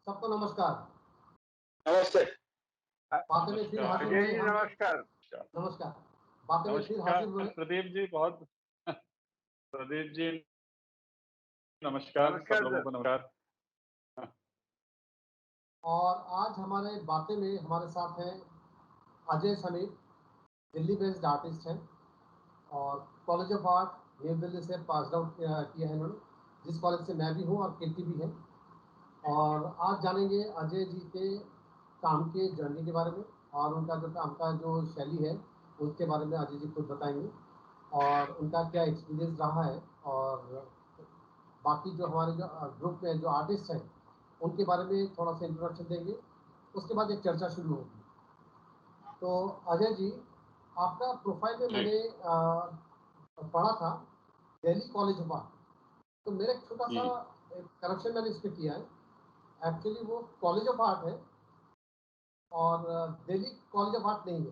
सबको नमस्कार। नमस्ते। बातें में फिर हाजिर अजय हुए जी हम। नमस्कार। नमस्कार। बातें में फिर हाजिर हुए। नमस्कार प्रदीप जी, बहुत प्रदीप जी नमस्कार, सब नमस्कार लोगों सर। को नमस्कार। और आज हमारे बातें में हमारे साथ हैं अजय समीर, दिल्ली बेस्ड आर्टिस्ट हैं और college of art new Delhi से पास आउट किया है इन्होंने, जिस कॉलेज से मैं भी हूँ और कीर्ति भी है। और आज जानेंगे अजय जी के काम के जर्नी के बारे में और उनका जो काम का जो शैली है उसके बारे में अजय जी खुद बताएंगे और उनका क्या एक्सपीरियंस रहा है। और बाकी जो हमारे जो ग्रुप में जो आर्टिस्ट हैं उनके बारे में थोड़ा सा इंट्रोडक्शन देंगे, उसके बाद एक चर्चा शुरू होगी। तो अजय जी, आपका प्रोफाइल में मैंने पढ़ा था दिल्ली कॉलेज ऑफ आर्ट, तो मेरा एक छोटा सा करेक्शन मैंने इस पर किया है। एक्चुअली वो कॉलेज ऑफ आर्ट है और दिल्ली कॉलेज ऑफ आर्ट नहीं है।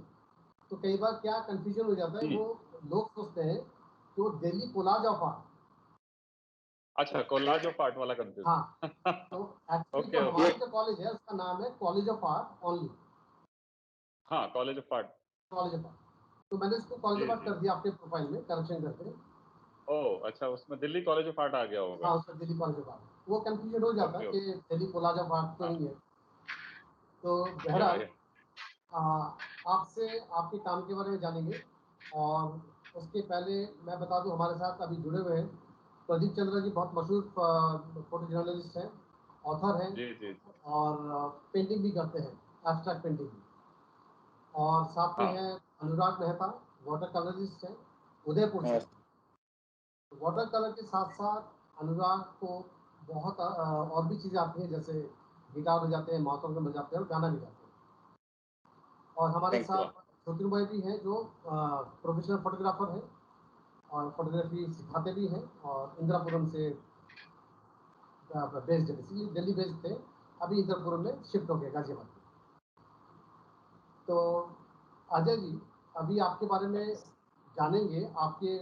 तो कई बार क्या कंफ्यूजन हो जाता है, वो लोग सोचते हैं कि वो दिल्ली कोलाज ऑफ आर्ट। अच्छा, कोलाज ऑफ आर्ट वाला कंफ्यूज। हाँ, तो एक्चुअली जो हमारा जो कॉलेज है उसका नाम है कॉलेज ऑफ आर्ट ओनली। हाँ, college of art. College of art, तो मैंने इसको कॉलेज ऑफ आर्ट कर दिया आपके प्रोफाइल में करेक्शन करके। ओह अच्छा, उसमें दिल्ली कॉलेज ऑफ आर्ट आ गया होगा। हाँ, उसका दिल्ली कॉलेज ऑफ आर्ट, वो कंफ्यूजन हो जाता है कि दिल्ली कॉलेज ऑफ आर्ट तो नहीं है। तो बहरहाल आपसे आपके काम के बारे में जानेंगे। और उसके पहले मैं बता दूं, हमारे साथ अभी जुड़े हुए हैं प्रदीप चंद्र जी, बहुत मशहूर फोटो जर्नलिस्ट हैं, ऑथर हैं जी। और पेंटिंग भी करते हैं, एब्स्ट्रैक्ट पेंटिंग भी। और साथ में है अनुराग मेहता, वाटर कलरिस्ट हैं उदयपुर से। वाटर कलर के साथ साथ अनुराग को बहुत और भी चीज़ें आती हैं, जैसे गिटार बजाते हैं, माउथॉर्गन बजाते हैं और गाना भी गाते हैं। और हमारे साथ ज्योतिर्मय भाई भी हैं जो प्रोफेशनल फोटोग्राफर हैं और फोटोग्राफी सिखाते भी हैं और इंदिरापुरम से बेस्ड, बेसिकली दिल्ली बेस्ड थे, अभी इंदिरापुरम में शिफ्ट हो गए गाजियाबाद में। तो अजय जी, अभी आपके बारे में जानेंगे, आपके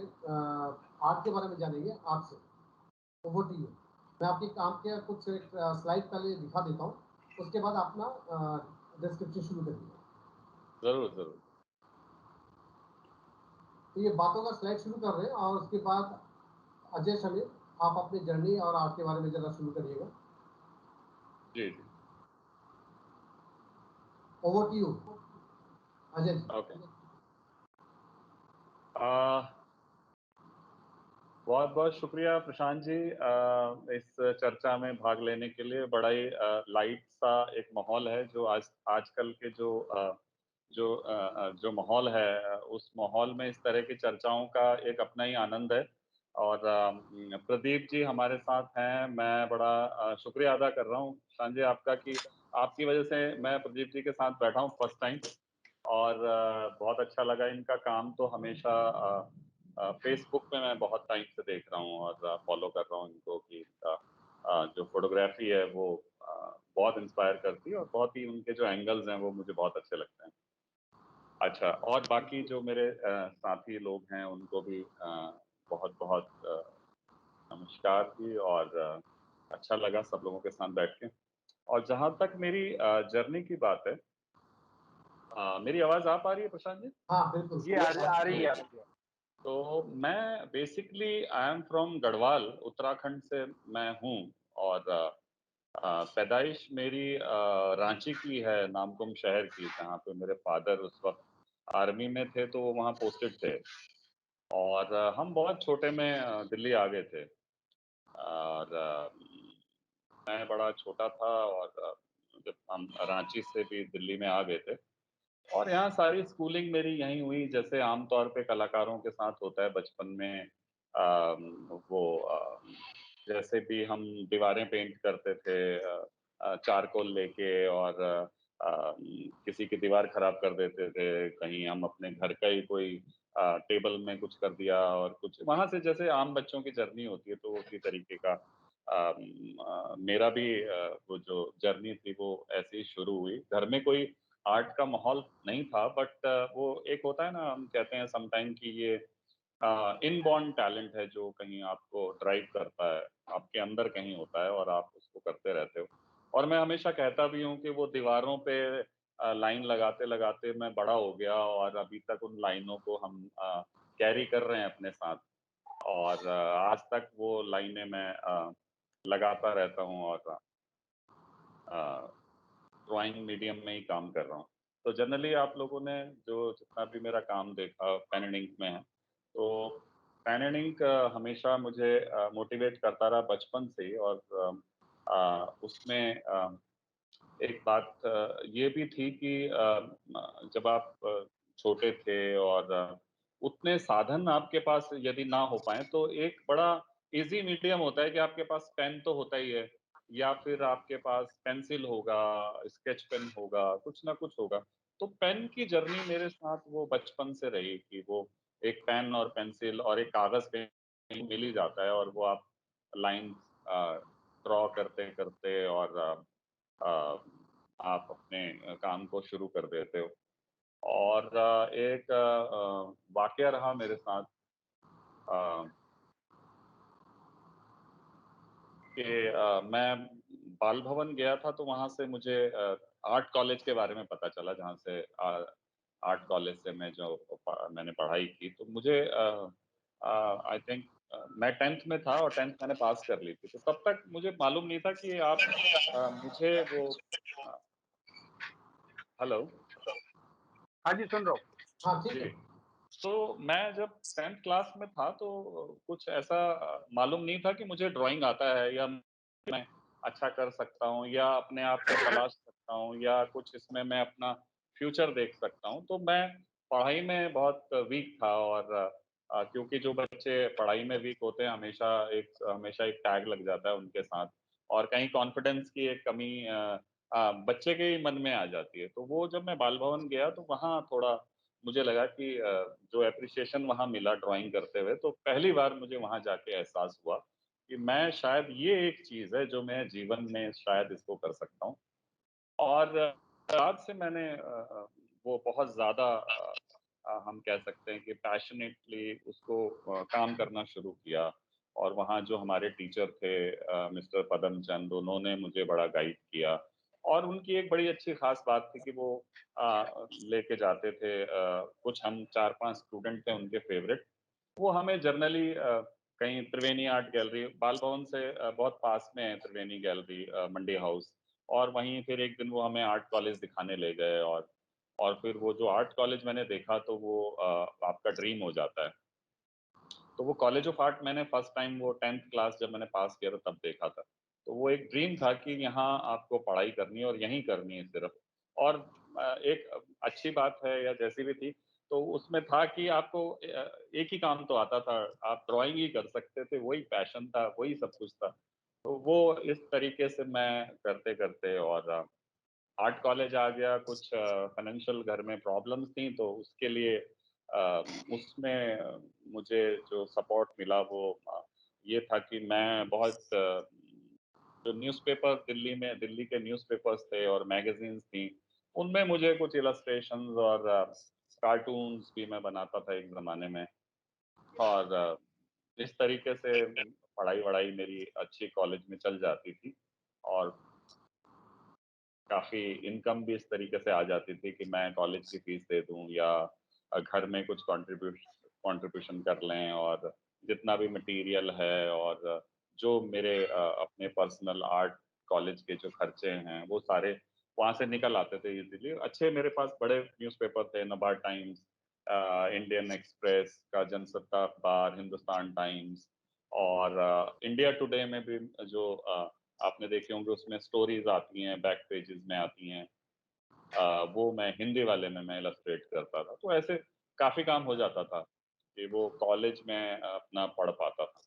आर्ट के बारे में जानेंगे आपसे। Over to you. मैं आपके काम के कुछ एक स्लाइड पहले दिखा देता हूँ, उसके बाद अपना डिस्क्रिप्शन शुरू करिए। जरूर। तो ये बातों का स्लाइड शुरू कर रहे हैं और उसके बाद अजय समीर, आप अपनी जर्नी और आर्ट के बारे में जरा शुरू करिएगा। जी। Over to you Ajay ji. Okay. बहुत बहुत शुक्रिया प्रशांत जी, इस चर्चा में भाग लेने के लिए। बड़ा ही लाइट सा एक माहौल है जो आजकल के जो माहौल है, उस माहौल में इस तरह की चर्चाओं का एक अपना ही आनंद है। और प्रदीप जी हमारे साथ हैं, मैं बड़ा शुक्रिया अदा कर रहा हूँ प्रशांत जी आपका, कि आपकी वजह से मैं प्रदीप जी के साथ बैठा हूँ फर्स्ट टाइम। और बहुत अच्छा लगा इनका काम। तो हमेशा फेसबुक पे मैं बहुत टाइम से देख रहा हूँ और फॉलो कर रहा हूँ इनको, कि इनका जो फोटोग्राफी है वो बहुत इंस्पायर करती है और बहुत ही उनके जो एंगल्स हैं वो मुझे बहुत अच्छे लगते हैं। अच्छा, और बाकी जो मेरे साथी लोग हैं उनको भी बहुत बहुत नमस्कार भी, और अच्छा लगा सब लोगों के साथ बैठ के। और जहां तक मेरी जर्नी की बात है, मेरी आवाज आ पा रही है प्रशांत जी? हाँ बिल्कुल, ये आ रही है। तो मैं basically I am from Garhwal, Uttarakhand से मैं हूँ। और पैदाइश मेरी रांची की है, नामकुम शहर की, जहाँ पे मेरे फादर उस वक्त आर्मी में थे, तो वो वहाँ पोस्टेड थे। और हम बहुत छोटे में दिल्ली आ गए थे। और मैं बड़ा छोटा था, और जब हम रांची से भी दिल्ली में आ गए थे, और यहाँ सारी स्कूलिंग मेरी यहीं हुई। जैसे आमतौर पे कलाकारों के साथ होता है बचपन में, वो जैसे भी हम दीवारें पेंट करते थे चारकोल लेके, और किसी की दीवार खराब कर देते थे, कहीं हम अपने घर का ही कोई टेबल में कुछ कर दिया, और कुछ वहां से जैसे आम बच्चों की जर्नी होती है, तो उसी तरीके का मेरा भी वो जो जर्नी थी वो ऐसे ही शुरू हुई। घर में कोई आर्ट का माहौल नहीं था, बट वो एक होता है ना, हम कहते हैं समटाइम कि ये इनबॉर्न टैलेंट है जो कहीं आपको ड्राइव करता है, आपके अंदर कहीं होता है और आप उसको करते रहते हो। और मैं हमेशा कहता भी हूँ कि वो दीवारों पे लाइन लगाते-लगाते मैं बड़ा हो गया और अभी तक उन लाइनों को हम कैरी कर रहे हैं अपने साथ और आज तक वो लाइनें मैं लगाता रहता हूँ और ड्राइंग मीडियम में ही काम कर रहा हूँ। तो जनरली आप लोगों ने जो जितना भी मेरा काम देखा पेन एंड इंक में है, तो पेन एंड इंक हमेशा मुझे मोटिवेट करता रहा बचपन से ही और उसमें एक बात ये भी थी कि जब आप छोटे थे और उतने साधन आपके पास यदि ना हो पाएँ, तो एक बड़ा ईज़ी मीडियम होता है कि आपके पास पेन तो होता ही है या फिर आपके पास पेंसिल होगा, स्केच पेन होगा, कुछ ना कुछ होगा। तो पेन की जर्नी मेरे साथ वो बचपन से रही कि वो एक पेन और पेंसिल और एक कागज़ पे मिल ही जाता है और वो आप लाइन्स ड्रॉ करते-करते और आप अपने काम को शुरू कर देते हो। और एक वाक़या रहा मेरे साथ अ, कि मैं बाल भवन गया था तो वहाँ से मुझे आर्ट कॉलेज के बारे में पता चला जहाँ से आर्ट कॉलेज से मैंने पढ़ाई की तो मुझे आई थिंक मैं 10th में था और 10th मैंने पास कर ली थी। तो तब तक मुझे मालूम नहीं था कि मुझे वो अ, हेलो? हाँ जी, सुन रहा हूँ। हाँ, ठीक जी। है। तो मैं जब 10th क्लास में था तो कुछ ऐसा मालूम नहीं था कि मुझे ड्राइंग आता है या मैं अच्छा कर सकता हूँ या अपने आप को तलाश सकता हूँ या कुछ इसमें मैं अपना फ्यूचर देख सकता हूँ। तो मैं पढ़ाई में बहुत वीक था और क्योंकि जो बच्चे पढ़ाई में वीक होते हैं हमेशा एक टैग लग जाता है उनके साथ और कहीं कॉन्फिडेंस की एक कमी बच्चे के ही मन में आ जाती है। तो वो जब मैं बाल भवन गया तो वहाँ थोड़ा मुझे लगा कि जो एप्रिसिएशन वहाँ मिला ड्राइंग करते हुए, तो पहली बार मुझे वहाँ जाके एहसास हुआ कि मैं शायद ये एक चीज़ है जो मैं जीवन में शायद इसको कर सकता हूँ। और बाद से मैंने वो बहुत ज़्यादा हम कह सकते हैं कि पैशनेटली उसको काम करना शुरू किया और वहाँ जो हमारे टीचर थे मिस्टर पदम चंद उन्होंने मुझे बड़ा गाइड किया और उनकी एक बड़ी अच्छी ख़ास बात थी कि वो लेके जाते थे कुछ हम 4-5 स्टूडेंट थे उनके फ़ेवरेट, वो हमें जनरली कहीं त्रिवेणी आर्ट गैलरी बाल भवन से बहुत पास में है त्रिवेणी गैलरी मंडी हाउस और वहीं फिर एक दिन वो हमें आर्ट कॉलेज दिखाने ले गए और फिर वो जो आर्ट कॉलेज मैंने देखा तो वो आपका ड्रीम हो जाता है। तो वो कॉलेज ऑफ आर्ट मैंने फर्स्ट टाइम वो 10th क्लास जब मैंने पास किया था तब देखा था। तो वो एक ड्रीम था कि यहाँ आपको पढ़ाई करनी है और यहीं करनी है सिर्फ़। और एक अच्छी बात है या जैसी भी थी, तो उसमें था कि आपको एक ही काम तो आता था, आप ड्राइंग ही कर सकते थे, वही पैशन था, वही सब कुछ था। तो वो इस तरीके से मैं करते-करते और आर्ट कॉलेज आ गया, कुछ फाइनेंशियल घर में प्रॉब्लम्स थी, तो उसके लिए उसमें मुझे जो सपोर्ट मिला वो ये था कि मैं बहुत जो न्यूज़पेपर दिल्ली के न्यूज़पेपर्स थे और मैगज़ीन्स थी, उनमें मुझे कुछ इलस्ट्रेशंस और कार्टून्स भी मैं बनाता था एक ज़माने में और इस तरीके से पढ़ाई-वढ़ाई मेरी अच्छी कॉलेज में चल जाती थी और काफ़ी इनकम भी इस तरीके से आ जाती थी कि मैं कॉलेज की फीस दे दूँ या घर में कुछ कंट्रीब्यूशन कर लें और जितना भी मटेरियल है और जो मेरे अपने पर्सनल आर्ट कॉलेज के जो खर्चे हैं, वो सारे वहाँ से निकल आते थे ईज़िली। अच्छे मेरे पास बड़े न्यूज़पेपर थे, नवाब टाइम्स इंडियन एक्सप्रेस का जनसत्ता अखबार, हिंदुस्तान टाइम्स और इंडिया टुडे में भी जो आपने देखे होंगे उसमें स्टोरीज़ आती हैं, बैक पेजेज़ में आती हैं। वो मैं हिंदी वाले में मैं इलस्ट्रेट करता था। तो ऐसे काफ़ी काम हो जाता था कि वो कॉलेज में अपना पढ़ पाता था।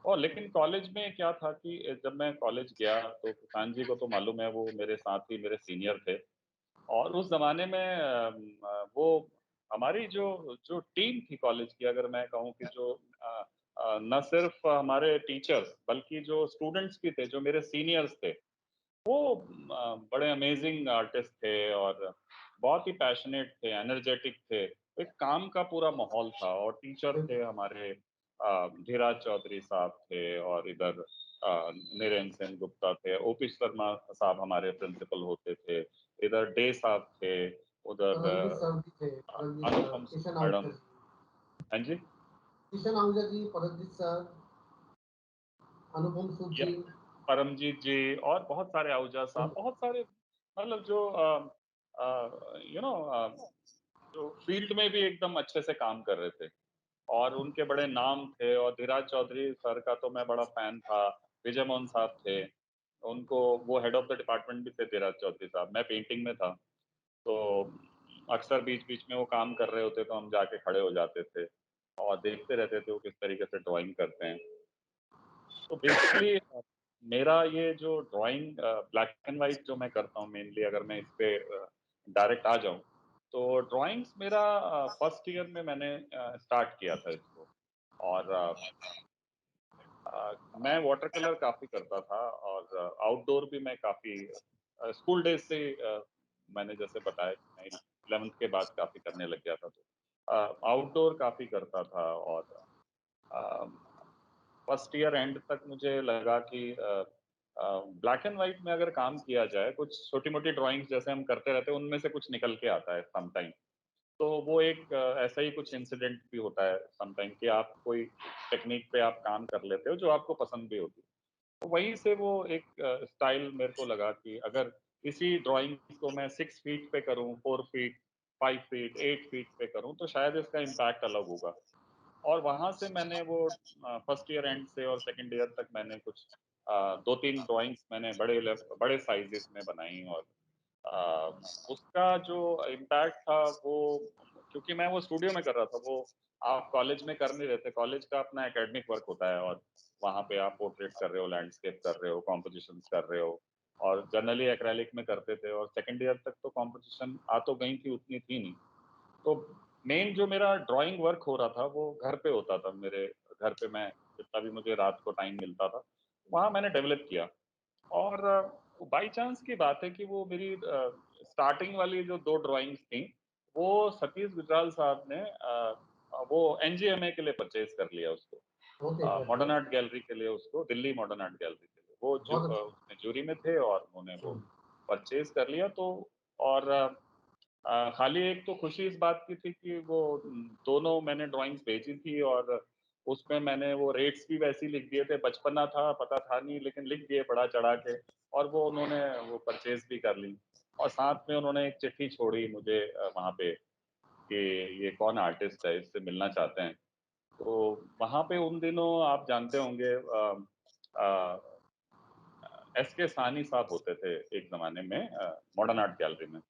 और लेकिन कॉलेज में क्या था कि जब मैं कॉलेज गया तो किसान जी को तो मालूम है वो मेरे साथ ही मेरे सीनियर थे। और उस ज़माने में वो हमारी जो जो टीम थी कॉलेज की अगर मैं कहूँ कि जो ना सिर्फ़ हमारे टीचर्स बल्कि जो स्टूडेंट्स भी थे, जो मेरे सीनियर्स थे, वो बड़े अमेज़िंग आर्टिस्ट थे और बहुत ही पैशनेट थे, एनर्जेटिक थे। एक काम का पूरा माहौल था और टीचर थे बिल्कुल। हमारे धीराज चौधरी साहब थे और इधर नीरेन सेन गुप्ता थे, ओपी शर्मा साहब हमारे प्रिंसिपल होते थे, इधर डे साहब थे, उधर परमजीत सर भी थे, परमजीत सर, अनुपम किशन मैडम। आहूजा जी, हाँ जी, किशन आहूजा जी, परमजीत सर, अनुपम सूद या जी। परमजीत जी और बहुत सारे आहूजा साहब, बहुत सारे, मतलब जो यू नो जो फील्ड में भी एकदम अच्छे से काम कर रहे थे और उनके बड़े नाम थे। और धीराज चौधरी सर का तो मैं बड़ा फैन था। विजय मोहन साहब थे, उनको, वो हेड ऑफ द डिपार्टमेंट भी थे धीराज चौधरी साहब। मैं पेंटिंग में था, तो अक्सर बीच बीच में वो काम कर रहे होते तो हम जाके खड़े हो जाते थे और देखते रहते थे वो किस तरीके से ड्राइंग करते हैं। तो बेसिकली मेरा ये जो ड्राइंग ब्लैक एंड वाइट जो मैं करता हूँ मेनली, अगर मैं इस पे डायरेक्ट आ जाऊँ, तो ड्राइंग्स मेरा फर्स्ट ईयर में मैंने स्टार्ट किया था इसको। और मैं वाटर कलर काफ़ी करता था और आउटडोर भी मैं काफ़ी स्कूल डेज से मैंने जैसे बताया कि मैं 11th के बाद काफ़ी करने लग गया था, तो आउटडोर काफ़ी करता था। और फर्स्ट ईयर एंड तक मुझे लगा कि ब्लैक एंड व्हाइट में अगर काम किया जाए, कुछ छोटी मोटी ड्राइंग्स जैसे हम करते रहते हैं उनमें से कुछ निकल के आता है समटाइम। तो वो एक ऐसा ही कुछ इंसिडेंट भी होता है समटाइम कि आप कोई टेक्निक पे आप काम कर लेते हो जो आपको पसंद भी होती है। तो वहीं से वो एक स्टाइल मेरे को लगा कि अगर इसी ड्राइंग को मैं 6 फीट पे करूं, 4 फीट, 5 फीट, 8 फीट पे करूं, तो शायद इसका इम्पैक्ट अलग होगा। और वहां से मैंने वो फर्स्ट ईयर एंड से और सेकंड ईयर तक मैंने कुछ 2-3 ड्राइंग्स मैंने बड़े साइजेस में बनाई। और उसका जो इम्पैक्ट था वो, क्योंकि मैं वो स्टूडियो में कर रहा था, वो आप कॉलेज में कर नहीं रहे थे। कॉलेज का अपना एकेडमिक वर्क होता है और वहाँ पे आप पोर्ट्रेट कर रहे हो, लैंडस्केप कर रहे हो, कॉम्पोजिशंस कर रहे हो, और जनरली एक्रेलिक में करते थे। और सेकंड ईयर तक तो कॉम्पोजिशन आ तो गई थी, उतनी थी नहीं। तो मेन जो मेरा ड्राइंग वर्क हो रहा था वो घर पे होता था। मेरे घर पे मैं जितना भी मुझे रात को टाइम मिलता था वहाँ मैंने डेवलप किया। और बाई चांस की बात है कि वो मेरी स्टार्टिंग वाली जो 2 ड्राइंग्स थी वो सतीश गुजराल साहब ने वो एनजीएमए के लिए परचेज कर लिया उसको, ओके, मॉडर्न बहुत आर्ट गैलरी के लिए, उसको दिल्ली मॉडर्न आर्ट गैलरी के लिए। वो जो अच्छा। उसमें जूरी में थे और उन्होंने वो हुँ, परचेज कर लिया। तो और खाली एक तो खुशी इस बात की थी कि वो दोनों मैंने ड्राइंग्स भेजी थी और उसमें मैंने वो रेट्स भी वैसे ही लिख दिए थे। बचपना था, पता था नहीं, लेकिन लिख दिए बढ़ा चढ़ा के, और वो उन्होंने वो परचेज भी कर ली। और साथ में उन्होंने एक चिट्ठी छोड़ी मुझे वहाँ पे कि ये कौन आर्टिस्ट है, इससे मिलना चाहते हैं। तो वहाँ पे उन दिनों आप जानते होंगे एस के सानी साहब होते थे एक जमाने में मॉडर्न आर्ट गैलरी में।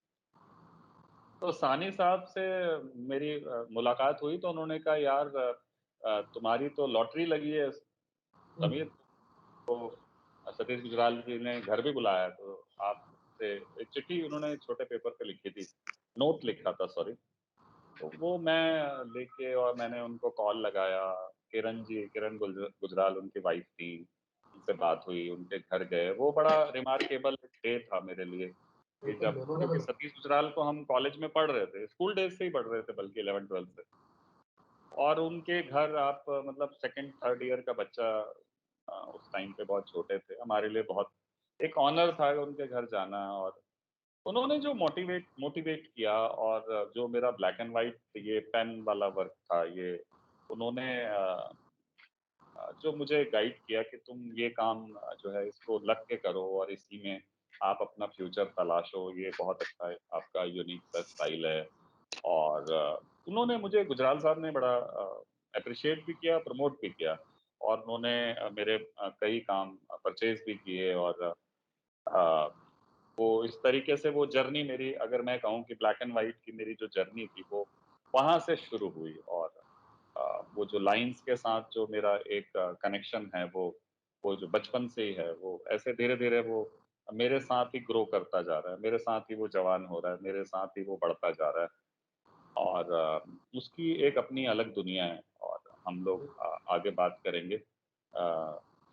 तो सानी साहब से मेरी मुलाकात हुई तो उन्होंने कहा, यार तुम्हारी तो लॉटरी लगी है हुँ, समीर। तो सतीश गुजराल जी ने घर भी बुलाया, तो आपसे एक चिट्ठी उन्होंने छोटे पेपर पे लिखी थी, नोट लिखा था सॉरी। तो वो मैं लेके और मैंने उनको कॉल लगाया। किरण गुजराल उनकी वाइफ थी, उनसे बात हुई, उनके घर गए। वो बड़ा रिमार्केबल डे था मेरे लिए कि बिल्कुल जब, क्योंकि मेमोरेबल। सतीश गुजराल को हम कॉलेज में पढ़ रहे थे, स्कूल डेज से ही पढ़ रहे थे बल्कि 11th-12th से। और उनके घर आप मतलब सेकंड थर्ड ईयर का बच्चा, उस टाइम पे बहुत छोटे थे, हमारे लिए बहुत एक ऑनर था उनके घर जाना। और उन्होंने जो मोटिवेट मोटिवेट किया, और जो मेरा ब्लैक एंड व्हाइट ये पेन वाला वर्क था, ये उन्होंने जो मुझे गाइड किया कि तुम ये काम जो है इसको लग के करो और इसी में आप अपना फ्यूचर तलाशो, ये बहुत अच्छा है, आपका यूनिक सा स्टाइल है। और उन्होंने मुझे, गुजराल साहब ने बड़ा अप्रिशिएट भी किया, प्रमोट भी किया। और उन्होंने मेरे कई काम परचेज भी किए। और अ, वो इस तरीके से वो जर्नी मेरी, अगर मैं कहूँ कि ब्लैक एंड व्हाइट की मेरी जो जर्नी थी वो वहाँ से शुरू हुई। और वो जो लाइंस के साथ जो मेरा एक कनेक्शन है, वो जो बचपन से ही है, वो ऐसे धीरे-धीरे वो मेरे साथ ही ग्रो करता जा रहा है, मेरे साथ ही वो जवान हो रहा है, मेरे साथ ही वो बढ़ता जा रहा है। और उसकी एक अपनी अलग दुनिया है और हम लोग आगे बात करेंगे।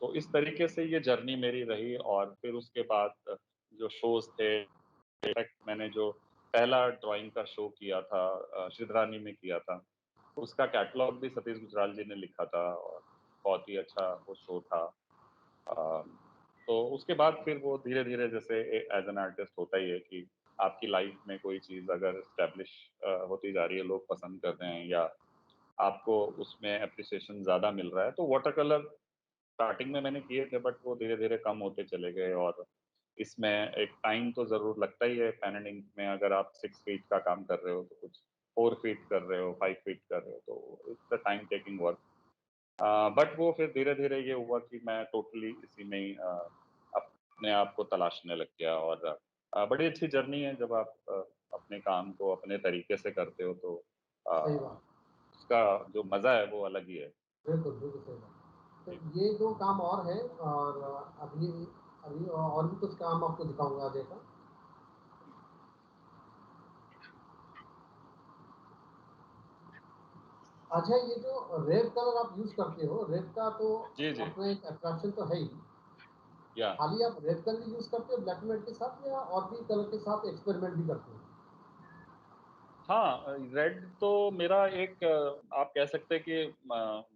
तो इस तरीके से ये जर्नी मेरी रही। और फिर उसके बाद जो शोज़ थे, इनफैक्ट मैंने जो पहला ड्राइंग का शो किया था, सिद्धरानी में किया था। उसका कैटलॉग भी सतीश गुजराल जी ने लिखा था और बहुत ही अच्छा वो शो था। अ, तो उसके बाद फिर वो धीरे-धीरे जैसे एज़ एन आर्टिस्ट होता ही है कि आपकी लाइफ में कोई चीज़ अगर एस्टेब्लिश होती जा रही है, लोग पसंद कर रहे हैं या आपको उसमें एप्रिसिएशन ज़्यादा मिल रहा है, तो वाटर कलर स्टार्टिंग में मैंने किए थे बट वो धीरे-धीरे कम होते चले गए और इसमें एक टाइम तो ज़रूर लगता ही है। पेन एंड इंक में अगर आप 6 फीट का काम कर रहे हो, तो कुछ 4 फीट कर रहे हो, 5 फीट कर रहे हो, तो it's a time taking work. But वो फिर धीरे-धीरे ये हुआ कि मैं टोटली इसी में ही अपने आप को तलाशने लग गया और बड़ी अच्छी जर्नी है जब आप अपने काम को अपने तरीके से करते हो तो सही अ, बात। उसका जो मज़ा है वो अलग ही है। बिल्कुल, बिल्कुल सही बात। जी। तो ये 2 काम और हैं और अभी अभी और भी कुछ काम आपको दिखाऊँगा आगे का। अच्छा, ये जो रेड कलर आप यूज़ करते हो, रेड का तो जी, जी। अपना एक अट्रैक्शन तो है ही। या खाली आप रेड कलर ही यूज़ करते हो ब्लैक एंड व्हाइट के साथ या और भी कलर के साथ एक्सपेरिमेंट भी करते हो? हाँ, रेड तो मेरा एक आप कह सकते हैं कि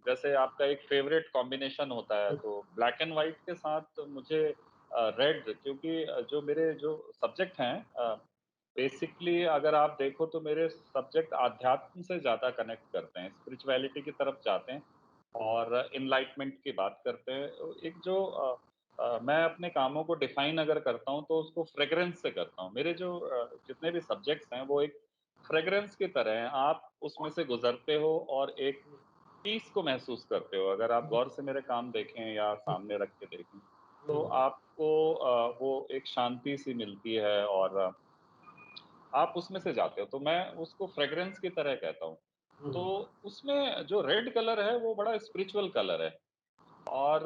जैसे आपका एक फ़ेवरेट कॉम्बिनेशन होता है, तो ब्लैक एंड व्हाइट के साथ मुझे रेड क्योंकि जो मेरे जो सब्जेक्ट हैं बेसिकली अगर आप देखो तो मेरे सब्जेक्ट आध्यात्म से ज़्यादा कनेक्ट करते हैं, स्पिरिचुअलिटी की तरफ जाते हैं और एनलाइटमेंट की बात करते हैं। एक जो मैं अपने कामों को डिफ़ाइन अगर करता हूँ, तो उसको फ्रेग्रेंस से करता हूँ। मेरे जो जितने भी सब्जेक्ट्स हैं, वो एक फ्रेग्रेंस की तरह हैं, आप उसमें से गुज़रते हो और एक पीस को महसूस करते हो। अगर आप गौर से मेरे काम देखें या सामने रख के देखें, तो हुँ, आपको वो एक शांति-सी मिलती है और आप उसमें से जाते हो। तो मैं उसको फ्रेग्रेंस की तरह कहता हूँ। हुँ, तो उसमें जो रेड कलर है, वो बड़ा स्पिरिचुअल कलर है और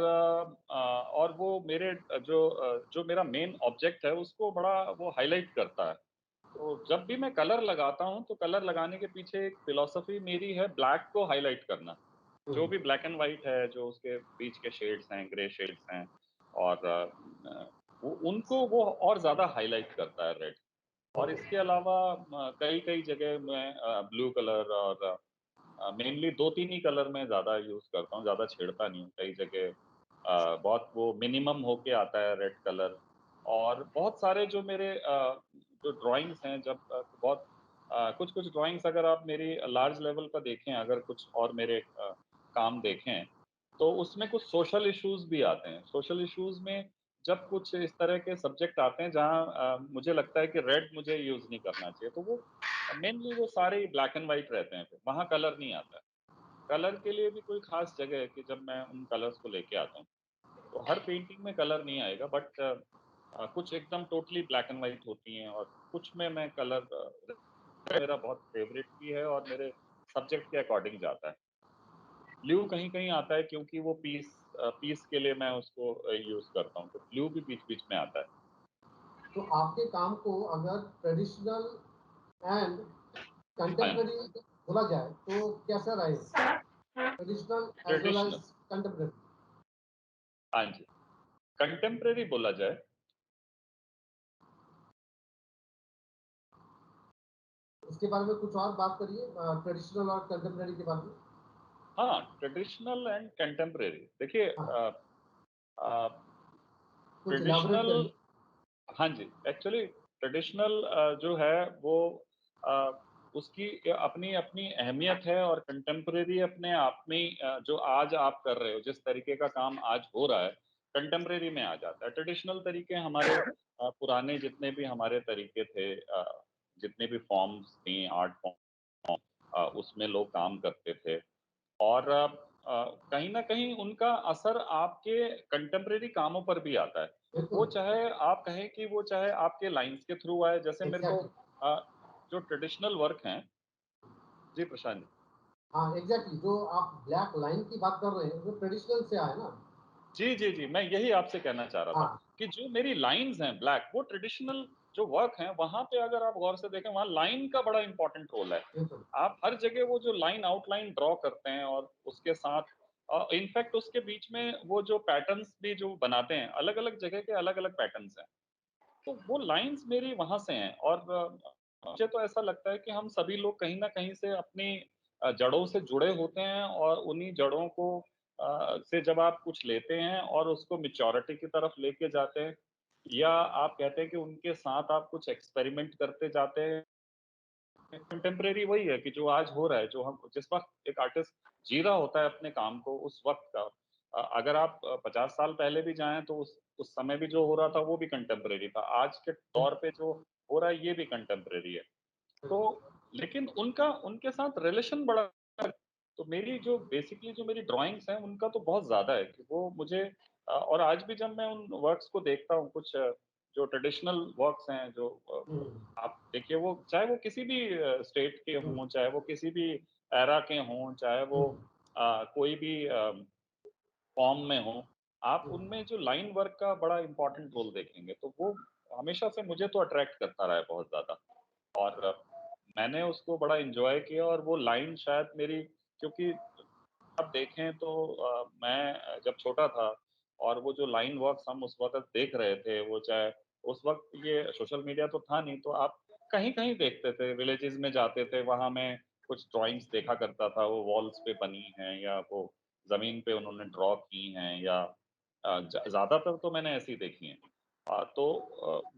और वो मेरे जो मेरा मेन ऑब्जेक्ट है, उसको बड़ा वो हाइलाइट करता है। तो जब भी मैं कलर लगाता हूँ, तो कलर लगाने के पीछे एक फ़िलॉसफ़ी मेरी है ब्लैक को हाइलाइट करना। हुँ, जो भी ब्लैक एंड व्हाइट है, जो उसके बीच के शेड्स हैं, ग्रे शेड्स हैं और वो उनको वो और ज़्यादा हाइलाइट करता है रेड। और ओके। इसके अलावा कई-कई जगह मैं ब्लू कलर और मेनली 2-3 ही कलर मैं ज़्यादा यूज़ करता हूँ, ज़्यादा छेड़ता नहीं हूँ। कई जगह बहुत वो मिनिमम होके आता है रेड कलर और बहुत सारे जो मेरे जो ड्राइंग्स हैं जब बहुत कुछ-कुछ ड्राइंग्स अगर आप मेरी लार्ज लेवल पर देखें, अगर कुछ और मेरे काम देखें, तो उसमें कुछ सोशल इश्यूज़ भी आते हैं। सोशल इश्यूज़ में जब कुछ इस तरह के सब्जेक्ट आते हैं जहाँ मुझे लगता है कि रेड मुझे यूज़ नहीं करना चाहिए, तो वो मेनली वो सारे ही ब्लैक एंड व्हाइट रहते हैं फिर, वहाँ कलर नहीं आता है। कलर के लिए भी कोई ख़ास जगह है कि जब मैं उन कलर्स को लेके आता हूँ, तो हर पेंटिंग में कलर नहीं आएगा बट कुछ एकदम टोटली ब्लैक एंड व्हाइट होती हैं और कुछ में मैं कलर मेरा बहुत फ़ेवरेट भी है और मेरे सब्जेक्ट के अकॉर्डिंग जाता है। ब्लू कहीं-कहीं आता है क्योंकि वो पीस के लिए मैं उसको यूज़ करता हूँ, तो ब्लू भी बीच-बीच में आता है। तो आपके काम को अगर ट्रेडिशनल एंड हाँ जी, कंटेम्परेरी बोला जाए तो कैसा रहेगा? Traditional as well traditional as contemporary. हाँ जी, कंटेम्परेरी बोला जाए इसके बारे में कुछ और बात करिए ट्रेडिशनल और कंटेम्परेरी के बारे में। हाँ, ट्रेडिशनल एंड कंटेम्परेरी देखिए हाँ, अ, कुछ इलैबोरेट ट्रेडिशनल करिए। हाँ जी, एक्चुअली ट्रेडिशनल जो है वो अ, उसकी अपनी-अपनी अहमियत है और कंटेम्परेरी अपने आप में ही जो आज आप कर रहे हो, जिस तरीके का काम आज हो रहा है, कंटेम्परेरी में आ जाता है। ट्रेडिशनल तरीके हमारे पुराने जितने भी हमारे तरीके थे जितने भी फ़ॉर्म्स थी, आर्ट फ़ॉर्म उसमें लोग काम करते थे। और कहीं न कहीं उनका असर आपके कंटेम्परेरी कामों पर भी आता है। वो बिल्कुल, चाहे आप कहें कि वो चाहे आपके लाइन्स के थ्रू आए, जैसे मेरे को एग्ज़ैक्टली। अ, जो ट्रेडिशनल वर्क हैं जी, प्रशांत जी। हाँ, एग्ज़ैक्टली जो आप ब्लैक लाइन की बात कर रहे हैं, वो ट्रेडिशनल से आया ना? जी, जी, जी, मैं यही आपसे कहना चाह रहा था हाँ, कि जो मेरी लाइन्स हैं ब्लैक, वो ट्रेडिशनल जो वर्क हैं, वहाँ पे अगर आप गौर से देखें, वहाँ लाइन का बड़ा इम्पोर्टेंट रोल है। बिल्कुल। आप हर जगह वो जो लाइन आउटलाइन ड्रॉ करते हैं और उसके साथ इनफैक्ट उसके बीच में वो जो पैटर्न्स भी जो बनाते हैं, अलग-अलग जगह के अलग-अलग पैटर्न्स हैं। तो वो लाइन्स मेरी वहाँ से हैं और मुझे तो ऐसा लगता है कि हम सभी लोग कहीं न कहीं से अपनी जड़ों से जुड़े होते हैं और उन्हीं जड़ों को से जब आप कुछ लेते हैं और उसको मैच्योरिटी की तरफ लेके जाते हैं, या आप कहते हैं कि उनके साथ आप कुछ एक्सपेरिमेंट करते जाते हैं। कंटेम्परेरी वही है कि जो आज हो रहा है, जो हम जिस वक्त एक आर्टिस्ट जी रहा होता है अपने काम को, उस वक्त का अगर आप 50 साल पहले भी जाएं तो उस समय भी जो हो रहा था वो भी कंटेम्परेरी था। आज के दौर पे जो हो रहा है ये भी कंटेम्परेरी है। तो लेकिन उनका उनके साथ रिलेशन बड़ा, तो मेरी जो बेसिकली जो मेरी ड्राइंग्स हैं उनका तो बहुत ज्यादा है कि वो मुझे और आज भी जब मैं उन वर्क्स को देखता हूँ, कुछ जो ट्रेडिशनल वर्क्स हैं जो आप देखिए, वो चाहे वो किसी भी स्टेट के हों, चाहे वो किसी भी एरा के हों, चाहे वो कोई भी फॉर्म में हो, आप उनमें जो लाइन वर्क का बड़ा इंपॉर्टेंट रोल देखेंगे, तो वो हमेशा से मुझे तो अट्रैक्ट करता रहा है बहुत ज्यादा। और मैंने उसको बड़ा एंजॉय किया, और वो लाइन शायद मेरी, क्योंकि आप देखें तो मैं जब छोटा था और वो जो लाइन वर्क्स हम उस वक्त देख रहे थे, वो चाहे उस वक्त ये सोशल मीडिया तो था नहीं, तो आप कहीं कहीं देखते थे, विलेजेस में जाते थे, वहां में कुछ ड्राइंग्स देखा करता था, वो वॉल्स पे बनी हैं या वो जमीन पे उन्होंने ड्रॉ की हैं, या ज्यादातर तो मैंने ऐसी देखी हैं। तो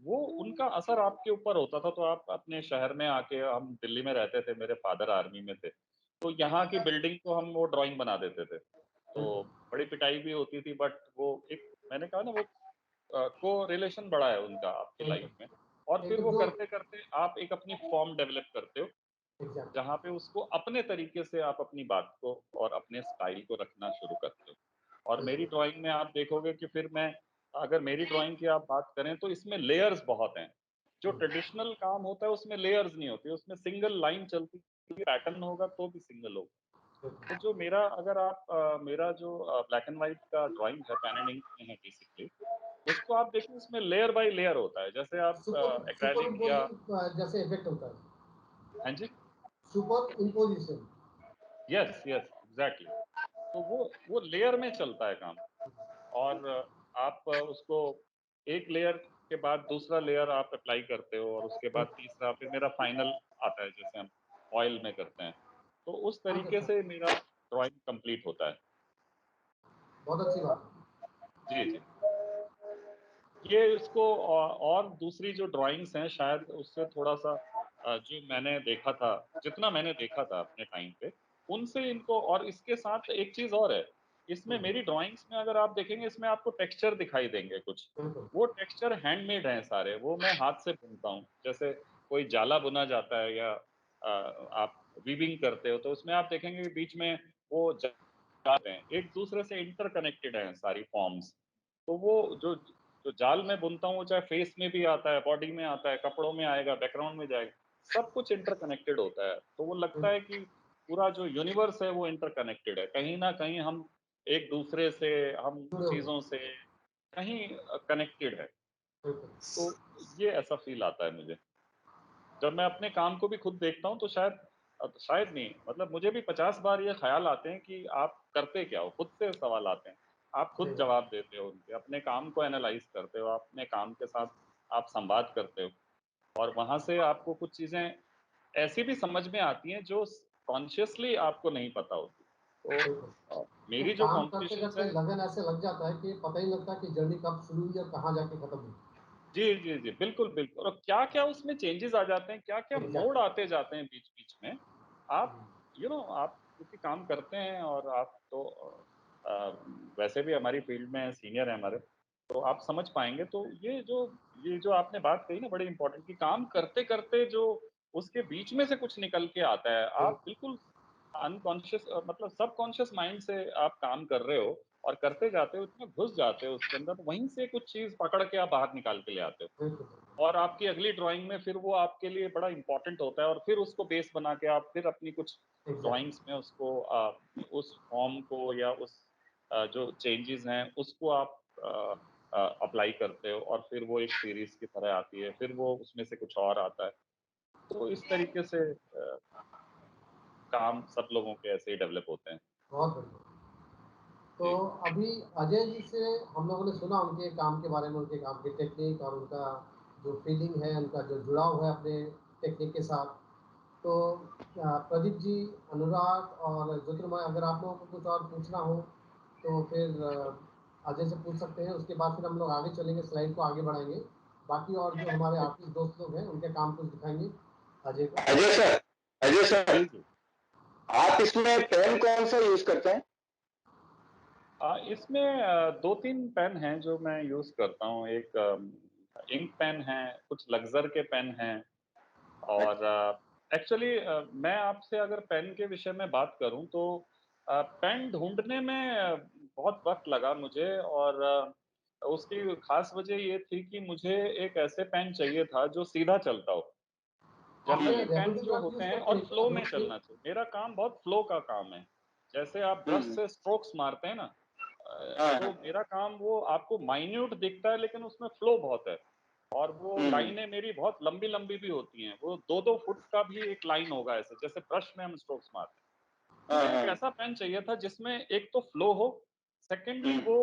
वो उनका असर आपके ऊपर होता था। तो आप अपने शहर में आके, हम दिल्ली में रहते थे, मेरे फादर आर्मी में थे, तो यहाँ की बिल्डिंग को हम वो ड्राइंग बना देते थे, तो बड़ी पिटाई भी होती थी, बट वो एक, मैंने कहा ना, वो को रिलेशन बड़ा है उनका आपकी लाइफ में। और एक फिर वो जो करते करते आप एक अपनी फॉर्म डेवलप करते हो, एग्जैक्ट जहाँ पे उसको अपने तरीके से आप अपनी बात को और अपने स्टाइल को रखना शुरू करते हो। और मेरी ड्राइंग में आप देखोगे कि फिर मैं, अगर मेरी ड्राइंग की आप बात करें तो इसमें लेयर्स बहुत हैं। जो ट्रेडिशनल काम होता है उसमें लेयर्स नहीं होती, उसमें सिंगल लाइन चलती है, पैटर्न होगा तो भी सिंगल होगा। तो जो मेरा, अगर आप मेरा जो ब्लैक एंड व्हाइट का ड्राइंग है, पेन एंड इंक में है बेसिकली, उसको आप देखिए, उसमें लेयर बाय लेयर होता है, जैसे आप सुपर सुपर एक्रेलिक या, इम्पोजिंग जैसे इफेक्ट होता है, हाँ जी, superimposition. Yes yes exactly. तो वो लेयर में चलता है काम। और आप उसको एक लेयर के बाद दूसरा लेयर आप अप्लाई करते हो, और उसके बाद तीसरा, फिर मेरा फाइनल आता है, जैसे हम ऑयल में करते हैं। तो उस ओके तरीके सर, से मेरा ड्राइंग कंप्लीट होता है। बहुत अच्छी बात है। जी जी। ये इसको और दूसरी जो ड्राइंग्स हैं, शायद उससे थोड़ा सा जो मैंने देखा था, जितना मैंने देखा था अपने टाइम पे, उनसे इनको, और इसके साथ एक चीज और है, इसमें मेरी ड्राइंग्स में अगर आप देखेंगे, इसमें आपको टेक्सचर दिखाई देंगे कुछ। बिल्कुल वो टेक्सचर हैंडमेड हैं सारे, वो मैं हाथ से बुनता हूँ। जैसे कोई जाला बुना जाता है, या आप वीविंग करते हो, तो उसमें आप देखेंगे कि बीच में वो जाल हैं, एक दूसरे से इंटरकनेक्टेड हैं सारी फॉर्म्स। तो वो जो जो जाल मैं बुनता हूँ, चाहे फेस में भी आता है, बॉडी में आता है, कपड़ों में आएगा, बैकग्राउंड में जाएगा, सब कुछ इंटरकनेक्टेड होता है। तो वो लगता है कि पूरा जो यूनिवर्स है वो इंटरकनेक्टेड है, कहीं ना कहीं हम एक दूसरे से, हम जुड़े हुए, चीजों से कहीं कनेक्टेड है। बिल्कुल तो ये ऐसा फील आता है मुझे जब मैं अपने काम को भी खुद देखता हूँ। तो शायद नहीं, मतलब मुझे भी 50 बार ये ख्याल आते हैं कि आप करते क्या हो, खुद से सवाल आते हैं, आप खुद सही बात। जवाब देते हो उनके, अपने काम को एनालाइज करते हो, आप अपने काम के साथ आप संवाद करते हो, और वहां से आपको कुछ चीजें ऐसी भी समझ में आती हैं जो कॉन्शियसली आपको नहीं पता होती। तो बिल्कुल वो मेरी जो काम करते कॉम्पिटिशन्स करते हैं, लगन ऐसे लग जाता है कि पता ही नहीं लगता कि जर्नी कब शुरू हुई और कहाँ जाके खत्म हुई। जी जी जी, बिल्कुल बिल्कुल। और क्या क्या उसमें चेंजेस आ जाते हैं, क्या क्या मोड़ एग्जैक्टली आते जाते हैं बीच बीच में। आप आप क्योंकि काम करते हैं, और आप तो अ, वैसे भी हमारी फील्ड में सीनियर है हमारे, तो आप समझ पाएंगे। तो ये जो आपने बात कही ना, बड़ी इंपॉर्टेंट, कि काम करते करते जो उसके बीच में से कुछ निकल के आता है, आप बिल्कुल अनकॉन्शियस, मतलब सबकॉन्शियस माइंड से आप काम कर रहे हो, और करते जाते हो, इतना घुस जाते हो उसके अंदर, वहीं से कुछ चीज पकड़ के आप बाहर निकाल के ले आते हो। बिल्कुल और आपकी अगली ड्राइंग में फिर वो आपके लिए बड़ा इंपॉर्टेंट होता है, और फिर उसको बेस बना के आप फिर अपनी कुछ एग्जैक्टली ड्राइंग्स में उसको उस फॉर्म को, या उस जो चेंजेस हैं उसको आप अप्लाई करते हो, और फिर वो एक सीरीज की तरह आती है, फिर वो उसमें से कुछ और आता है। तो इस तरीके से काम सब लोगों के ऐसे ही डेवलप होते हैं। बहुत बढ़िया। तो जी अभी अजय जी से हम लोगों ने सुना उनके काम के बारे में, उनके काम की टेक्निक और उनका जो फीलिंग है, उनका जो जुड़ाव है अपने टेक्निक के साथ। तो प्रदीप जी, अनुराग और ज्योतिर्मय, अगर आप लोगों को कुछ और पूछना हो तो फिर अजय से पूछ सकते हैं। उसके बाद फिर हम लोग आगे चलेंगे, स्लाइड को आगे बढ़ाएंगे। बाकी और जो हमारे आर्टिस्ट दोस्त लोग हैं उनके काम कुछ दिखाएंगे अजय को। अजय सर, जी जी। आप इसमें पेन कौन सा यूज करते हैं? इसमें दो तीन पेन हैं जो मैं यूज करता हूँ। एक इंक पेन है, कुछ लग्जर के पेन हैं, और एक्चुअली मैं आपसे अगर पेन के विषय में बात करूं तो पेन ढूंढने में बहुत वक्त लगा मुझे, और उसकी खास वजह ये थी कि मुझे एक ऐसे पेन चाहिए था जो सीधा चलता हो। आपने जनरली पेन रेवोल्यूट जो आप होते यूज हैं करते और हैं क्या फ्लो में रोटरी? चलना चाहिए। मेरा काम बहुत फ्लो का काम है। जैसे आप ब्रश से स्ट्रोक्स मारते हैं ना, तो मेरा काम वो आपको माइन्यूट दिखता है लेकिन उसमें फ्लो बहुत है। और वो लाइनें मेरी बहुत लंबी लंबी भी होती हैं, वो 2-2 फुट का भी एक लाइन होगा ऐसे, जैसे ब्रश में हम स्ट्रोक्स मारते हैं। मुझे एक ऐसा पेन चाहिए था जिसमें एक तो फ्लो हो, सेकेंडली वो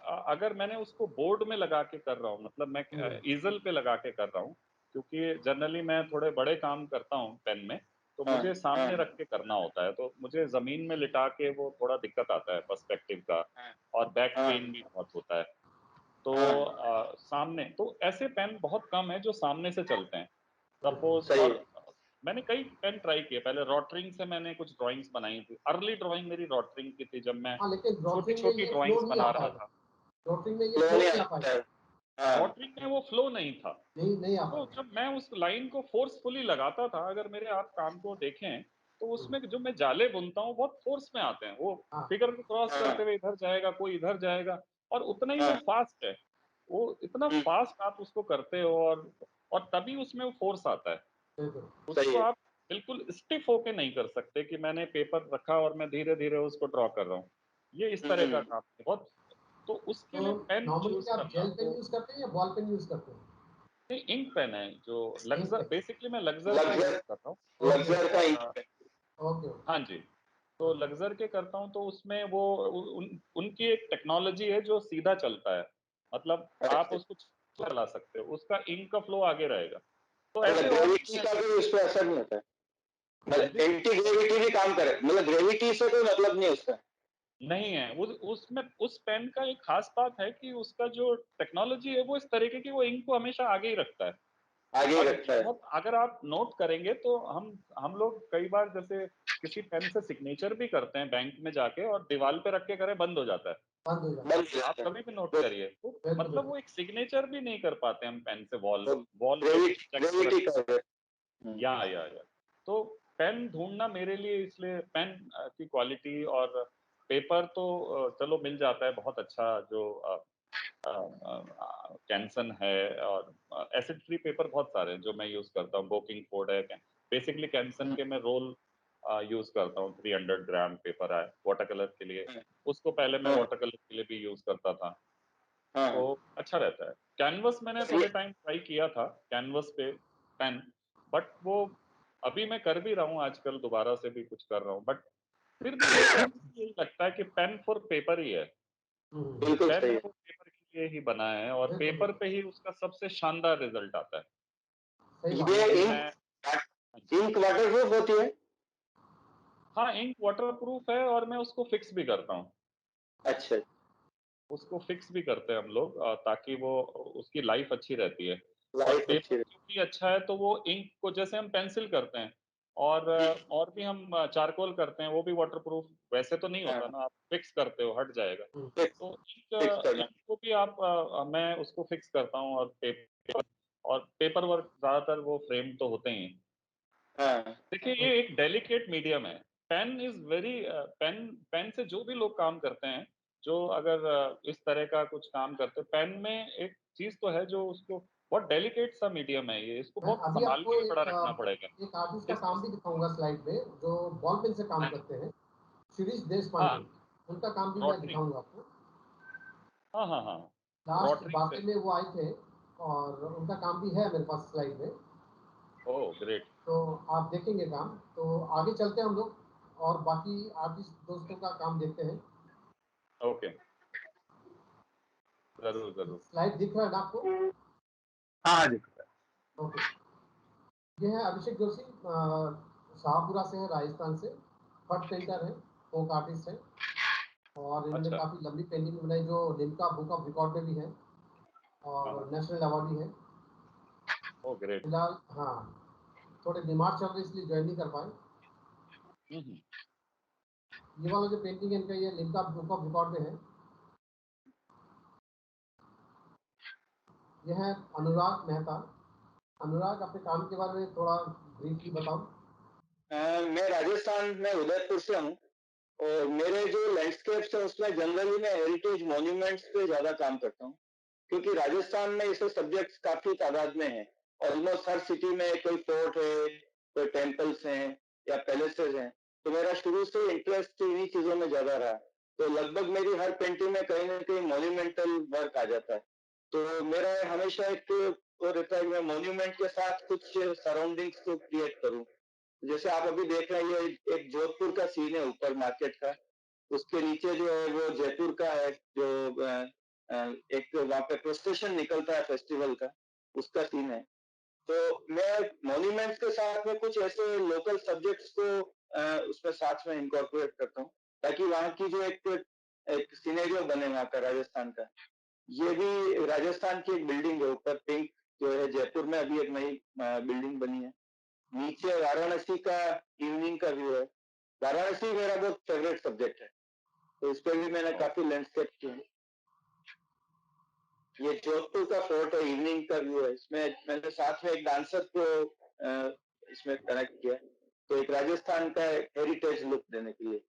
अगर मैंने उसको बोर्ड में लगा के कर रहा हूँ, मतलब मैं ईजल पे लगा के कर रहा हूँ, क्योंकि जनरली मैं थोड़े बड़े काम करता हूँ पेन में, तो मुझे सामने रख के करना होता है, तो मुझे जमीन में लिटा के वो थोड़ा दिक्कत आता है पर्सपेक्टिव का, और बैक पेन भी बहुत होता है। तो सामने तो ऐसे पेन बहुत कम है जो सामने से चलते हैं सपोज। सही और मैंने कई पेन ट्राई किए। पहले रॉटरिंग से मैंने कुछ ड्राइंग्स बनाई थी। अर्ली ड्राइंग मेरी रॉटरिंग की थी, जब मैं हाँ, लेकिन छोटी रोटरिंग में छोटी ये फ्लो ड्राइंग्स नहीं आ बना रहा पाएगा। था। रोटरिंग में ये फ्लो फ्लो नहीं नहीं आ आता पाएगा। है। रॉटरिंग में वो फ्लो नहीं था। नहीं आ तो पाएगा। जब मैं उस लाइन को फोर्सफुली लगाता था, अगर मेरे आप काम को देखें तो उसमें जो मैं जाले बुनता हूँ बहुत फोर्स में आते हैं। वो हाँ, फिगर को क्रॉस करते हुए इधर जाएगा, कोई इधर जाएगा, और उतना ही वो फास्ट है। वो इतना फास्ट आप उसको करते हो, और तभी उसमें वो फोर्स आता है। बिल्कुल। सही उसको है। आप बिल्कुल स्टिफ होके नहीं कर सकते कि मैंने पेपर रखा और मैं धीरे धीरे उसको ड्रॉ कर रहा हूँ। ये इस तरह का काम है बहुत। तो उसके तो लिए पेन नॉर्मली चूज आप करना जेल पेन तो यूज करते हैं या बॉल पेन यूज करते हैं? नहीं, इंक पेन है जो इंक लग्जर, पेन। बेसिकली मैं लग्जर का यूज लग्जर कर रहा हूँ। ओके लग्जर का और ओके। हाँ जी, तो लग्जर के करता हूँ, तो उसमें वो उनकी एक टेक्नोलॉजी है जो सीधा चलता है। मतलब आप उसको चला सकते हो, उसका इंक का फ्लो आगे रहेगा। तो मतलब ऐसे और भी ग्रेविटी हैं। का भी उस पर असर नहीं होता है? हाँ मतलब जी। एंटी ग्रेविटी भी काम करे, मतलब ग्रेविटी से कोई मतलब नहीं उसका? नहीं है, उसमें उस पेन का एक खास बात है कि उसका जो टेक्नोलॉजी है वो इस तरीके की, वो इंक को हमेशा आगे ही रखता है। आगे ही और रखता है। बहुत अगर आप नोट करेंगे तो हम लोग कई बार जैसे किसी पेन से सिग्नेचर भी करते हैं बैंक में जाके, और दीवार पे रख के करें, बंद हो जाता है। बंद हो जाता बंद है। हो आप जाता है। कभी भी नोट तो करिए, तो बिल्कुल मतलब बिल्कुल। वो एक सिग्नेचर भी नहीं कर पाते हम पेन से वॉल वॉल पे ग्रेविटी चेक पे रख। ग्रेविटी का है। या तो पेन ढूंढना मेरे लिए, इसलिए पेन की क्वालिटी और पेपर तो चलो मिल जाता है बहुत अच्छा, जो कैंसन है, और एसिड फ्री पेपर बहुत सारे हैं जो मैं यूज करता हूँ। बोकिंग फोर्ड है। बेसिकली कैंसन के मैं रोल यूज करता हूँ। 300 ग्राम पेपर है वाटर कलर के लिए। उसको पहले मैं वाटर कलर के लिए भी यूज करता था, तो अच्छा रहता है। कैनवस मैंने थोड़े टाइम ट्राई किया था, कैनवस पे पेन, बट वो अभी मैं कर भी रहा हूँ आजकल, दोबारा से भी कुछ कर रहा हूँ, बट फिर भी मेरे मुझे यही लगता है कि पेन फॉर पेपर ही है। बिल्कुल पेन सही है है। वो पेपर के लिए ही बना है, और बिल्कुल पेपर बिल्कुल पे ही उसका सबसे शानदार रिजल्ट आता है। सही बात ये है। मैं इंक वाटरप्रूफ होती है? हाँ, इंक वाटर प्रूफ है, और मैं उसको फिक्स भी करता हूँ। अच्छा। उसको फिक्स भी करते हैं हम लोग, ताकि वो उसकी लाइफ अच्छी रहती है। और लाइफ अच्छी पेपर है। क्योंकि अच्छा है, तो वो इंक को जैसे हम पेंसिल करते हैं, और भी हम चारकोल करते हैं, वो भी वाटरप्रूफ वैसे तो नहीं होता ना, आप फिक्स करते हो हट जाएगा। फिक्स तो फिक्स इंक करना। इंक को भी आप मैं उसको फिक्स करता हूँ, और पेपर वर्क ज्यादातर वो फ्रेम तो होते ही हैं। हाँ। देखिए, ये एक डेलिकेट मीडियम है। Pen is very pen pen से जो भी लोग काम करते हैं, जो अगर इस तरह का कुछ काम करते हैं, पेन में एक चीज तो है जो उसको, बहुत डेलिकेट सा मीडियम है ये, इसको मैं बहुत अभी संभाल आपको के भी बड़ा रखना पड़ेगा। एक आर्टिस्ट का इस काम भी दिखाऊंगा स्लाइड पे, जो बॉल पेन से काम हाँ जी, करते हैं। शिरीष देश हाँ, पांडे, उनका काम भी मैं रॉटरिंग, दिखाऊंगा आपको। हाँ हाँ हाँ, लास्ट रॉटरिंग से। बातें में वो आए थे, और उनका काम भी है मेरे पास स्लाइड में। Oh great. तो आप देखेंगे काम। तो आगे चलते हैं हम लोग और बाकी आर्टिस्ट दोस्तों का काम देखते हैं। ओके, जरूर जरूर। स्लाइड दिख रहा है ना आपको? हाँ जी। ओके। ये है अभिषेक जोशी, शाहपुरा से है, राजस्थान से। फट पेंटर है, फोक आर्टिस्ट है, और इन्होंने अच्छा। काफ़ी लंबी पेंटिंग बनाई जो लिम्का बुक ऑफ रिकॉर्ड में भी है हाँ, और नेशनल अवार्ड भी है। ओ ग्रेट। फिलहाल हाँ, थोड़े बीमार चल रहे इसलिए ज्वाइन नहीं कर पाए। ये वाला जो पेंटिंग है इनका, ये लिम्का बुक ऑफ रिकॉर्ड में है। यह है अनुराग मेहता। अनुराग, अपने काम के बारे में थोड़ा ब्रीफली बताओ। मैं राजस्थान में उदयपुर से हूँ, और मेरे जो लैंडस्केप्स है उसमें जनरली मैं हेरिटेज मॉन्यूमेंट्स पे ज्यादा काम करता हूँ, क्योंकि राजस्थान में ऐसे सब्जेक्ट्स काफी तादाद में हैं। ऑलमोस्ट हर सिटी में कोई फोर्ट है, कोई टेम्पल्स हैं या पैलेसेस हैं, तो मेरा शुरू से इंटरेस्ट इन्हीं चीजों में ज्यादा रहा। तो लगभग मेरी हर पेंटिंग में कहीं ना कहीं मॉन्यूमेंटल वर्क आ जाता है। तो मेरा हमेशा एक वो रहता है कि मैं मॉन्यूमेंट के साथ कुछ सराउंडिंग्स को क्रिएट करूं। जैसे आप अभी देख रहे हैं, ये एक जोधपुर का सीन है ऊपर मार्केट का, उसके नीचे जो है वो जयपुर का है, जो एक वहाँ पे प्रोसेशन निकलता है फेस्टिवल का, उसका सीन है। तो मैं मॉन्यूमेंट्स के साथ में कुछ ऐसे लोकल सब्जेक्ट्स को उसमें साथ में इंकॉर्पोरेट करता हूँ, ताकि वहाँ की जो एक सिनेरियो बने वहाँ का राजस्थान का। ये भी राजस्थान की एक बिल्डिंग है ऊपर, पिंक जो है, जयपुर में अभी एक नई बिल्डिंग बनी है। नीचे वाराणसी का इवनिंग का व्यू है। वाराणसी मेरा बहुत फेवरेट सब्जेक्ट है, तो इस पर भी मैंने काफी लैंडस्केप किए हैं। ये जोधपुर का फोर्ट है, इवनिंग का व्यू है। इसमें मैंने साथ में एक डांसर को इसमें कनेक्ट किया, तो एक राजस्थान का हेरिटेज लुक देने के लिए।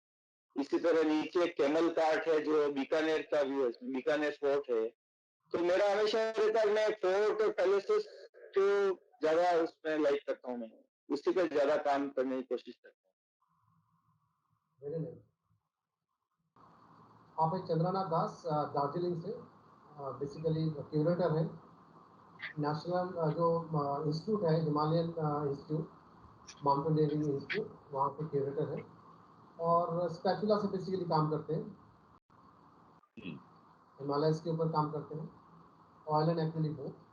इसी तरह नीचे कैमल कार्ट है जो बीकानेर का व्यू है, बीकानेर फोर्ट है। तो मेरा हमेशा रहता है मैं फोर्ट और पैलेसेस को ज्यादा उसमें लाइक करता हूँ, मैं उसी पर ज्यादा काम करने की कोशिश करता हूँ। Very nice. आप एक चंद्रनाथ दास, दार्जिलिंग से, बेसिकली क्यूरेटर है। नेशनल जो इंस्टीट्यूट है, हिमालयन इंस्टीट्यूट, माउंटेनियरिंग इंस्टीट्यूट, वहाँ के क्यूरेटर है, और स्पैचुला से बेसिकली काम करते हैं, हिमालयस के ऊपर काम करते हैं, ऑयल एंड एक्रिलिक बोथ।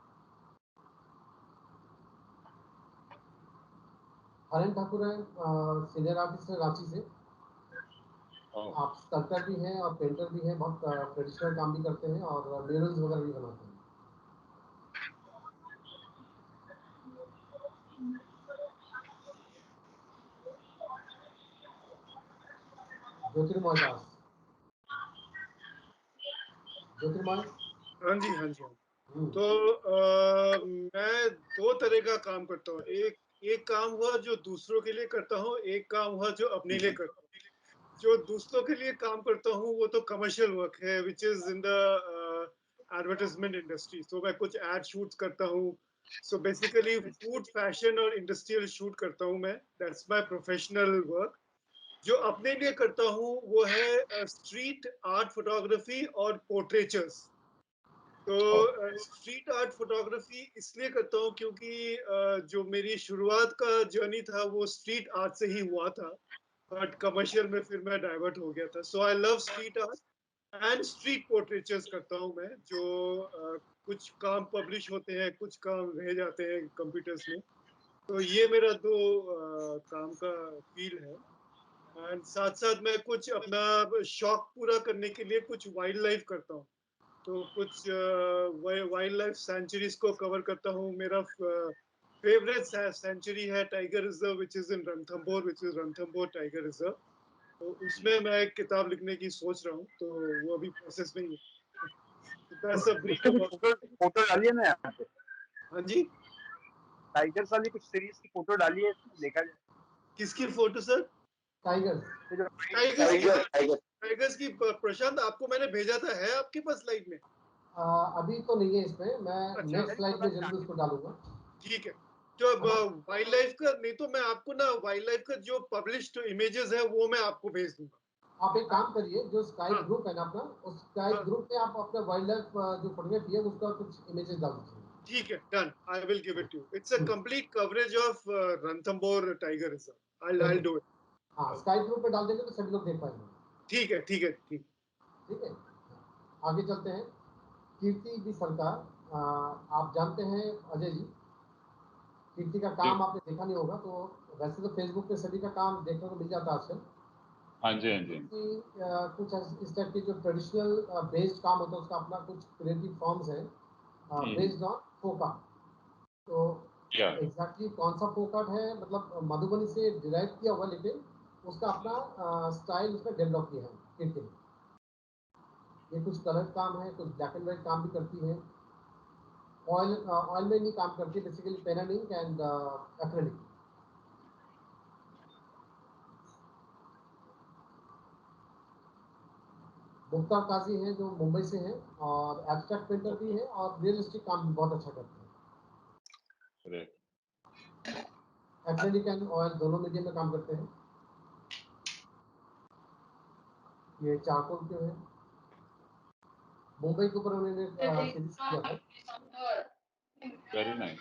हरेन ठाकुर है, सीनियर आर्टिस्ट है रांची से। आप स्कल्पटर भी हैं और पेंटर भी हैं, बहुत ट्रेडिशनल काम भी करते हैं और म्यूरल्स वगैरह भी बनाते हैं। ज्योतिर्मय दास, ज्योतिर्मय। हाँ जी, हाँ जी, हाँ। हम्म, तो मैं दो तरह का काम करता हूँ। एक काम हुआ जो दूसरों के लिए करता हूँ, एक काम हुआ जो अपने लिए करता हूँ। जो दूसरों के लिए काम करता हूँ वो तो कमर्शियल वर्क है, which is in the advertisement industry. तो मैं कुछ एड शूट्स करता हूँ। सो बेसिकली फूड, फैशन और इंडस्ट्रियल शूट करता हूँ मैं। That's my professional work. जो अपने लिए करता हूँ वो है स्ट्रीट आर्ट फोटोग्राफी और पोर्ट्रेचर्स। तो स्ट्रीट आर्ट फोटोग्राफी इसलिए करता हूँ क्योंकि जो मेरी शुरुआत का जर्नी था वो स्ट्रीट आर्ट से ही हुआ था, बट कमर्शियल में फिर मैं डाइवर्ट हो गया था। So I love street art and street portraitures करता हूँ मैं। जो कुछ काम पब्लिश होते हैं, कुछ काम रह जाते हैं कंप्यूटर्स में। तो ये मेरा दो काम का फील्ड है। एंड साथ साथ मैं कुछ अपना शौक पूरा करने के लिए कुछ वाइल्ड लाइफ करता हूँ। तो कुछ वाइल्ड लाइफ सेंचुरीज को कवर करता हूँ। मेरा फेवरेट सेंचुरी है tiger reserve, which is in Ranthambore, which is Ranthambore tiger reserve. तो उसमें मैं एक किताब लिखने की सोच रहा हूँ, तो वो अभी प्रोसेस में ही है। तो दैट्स अ ब्रीफ उसकी कुछ अबाउट। फोटो डालिए ना यहाँ पे, हाँ जी, टाइगर्स वाली कुछ सीरीज की फोटो डालिए, देखा जाए। किसकी फोटो सर? टाइगर्स। ये जो टाइगर्स की। टाइगर टाइगर टाइगर्स की प्रशांत, आपको मैंने भेजा था, है आपके पास स्लाइड में? अभी तो नहीं है इसमें, मैं अच्छा, नेक्स्ट स्लाइड में जरूर उसको डालूंगा, ठीक है। जो है ना। वाइल्ड लाइफ का, नहीं तो मैं आपको ना वाइल्ड लाइफ का जो पब्लिश्ड इमेजेस है वो मैं आपको भेज दूंगा। आप एक काम करिए, जो स्काई हाँ, ग्रुप है ना अपना, उस स्काई हाँ, ग्रुप में आप अपना वाइल्ड लाइफ जो फोटोग्राफी है उसका कुछ इमेजेस डाल दीजिए। ठीक है, done. I will give it you. It's a complete coverage of Ranthambore tiger reserve. I do it. हाँ, स्काई ग्रुप पे डाल देंगे तो सभी लोग देख पाएंगे। ठीक है, ठीक है, ठीक। ठीक है, आगे चलते हैं। कीर्ति बी सरकार, आप जानते हैं अजय जी। कीर्ति का काम आपने देखा नहीं होगा, तो वैसे तो फेसबुक पे सभी का काम देखने को मिल जाता है आजकल। हाँ जी, हाँ जी। कि कुछ इस टाइप के जो ट्रेडिशनल बेस्ड काम होता है उसका अपना कुछ क्रिएटिव फॉर्म्स है बेस्ड ऑन फोक आर्ट। तो या एग्जैक्टली कौन सा फोक आर्ट है, मतलब मधुबनी से डिराइव किया हुआ, लेकिन उसका अपना स्टाइल उसमें डेवलप किया है कीर्ति ने। ये कुछ कलर काम है, कुछ ब्लैक एंड व्हाइट काम भी करती है। ऑयल में नहीं काम करती, basically pen and ink and acrylic. Mukhtar Kazi हैं जो मुंबई से हैं, और एब्स्ट्रैक्ट पेंटर भी है और रियलिस्टिक काम भी बहुत अच्छा करते हैं। ग्रेट। एक्रेलिक एंड ऑयल दोनों मीडियम में काम करते हैं। ये चारकोल के हैं, मुंबई के ऊपर उन्होंने सीरीज किया था। Very nice.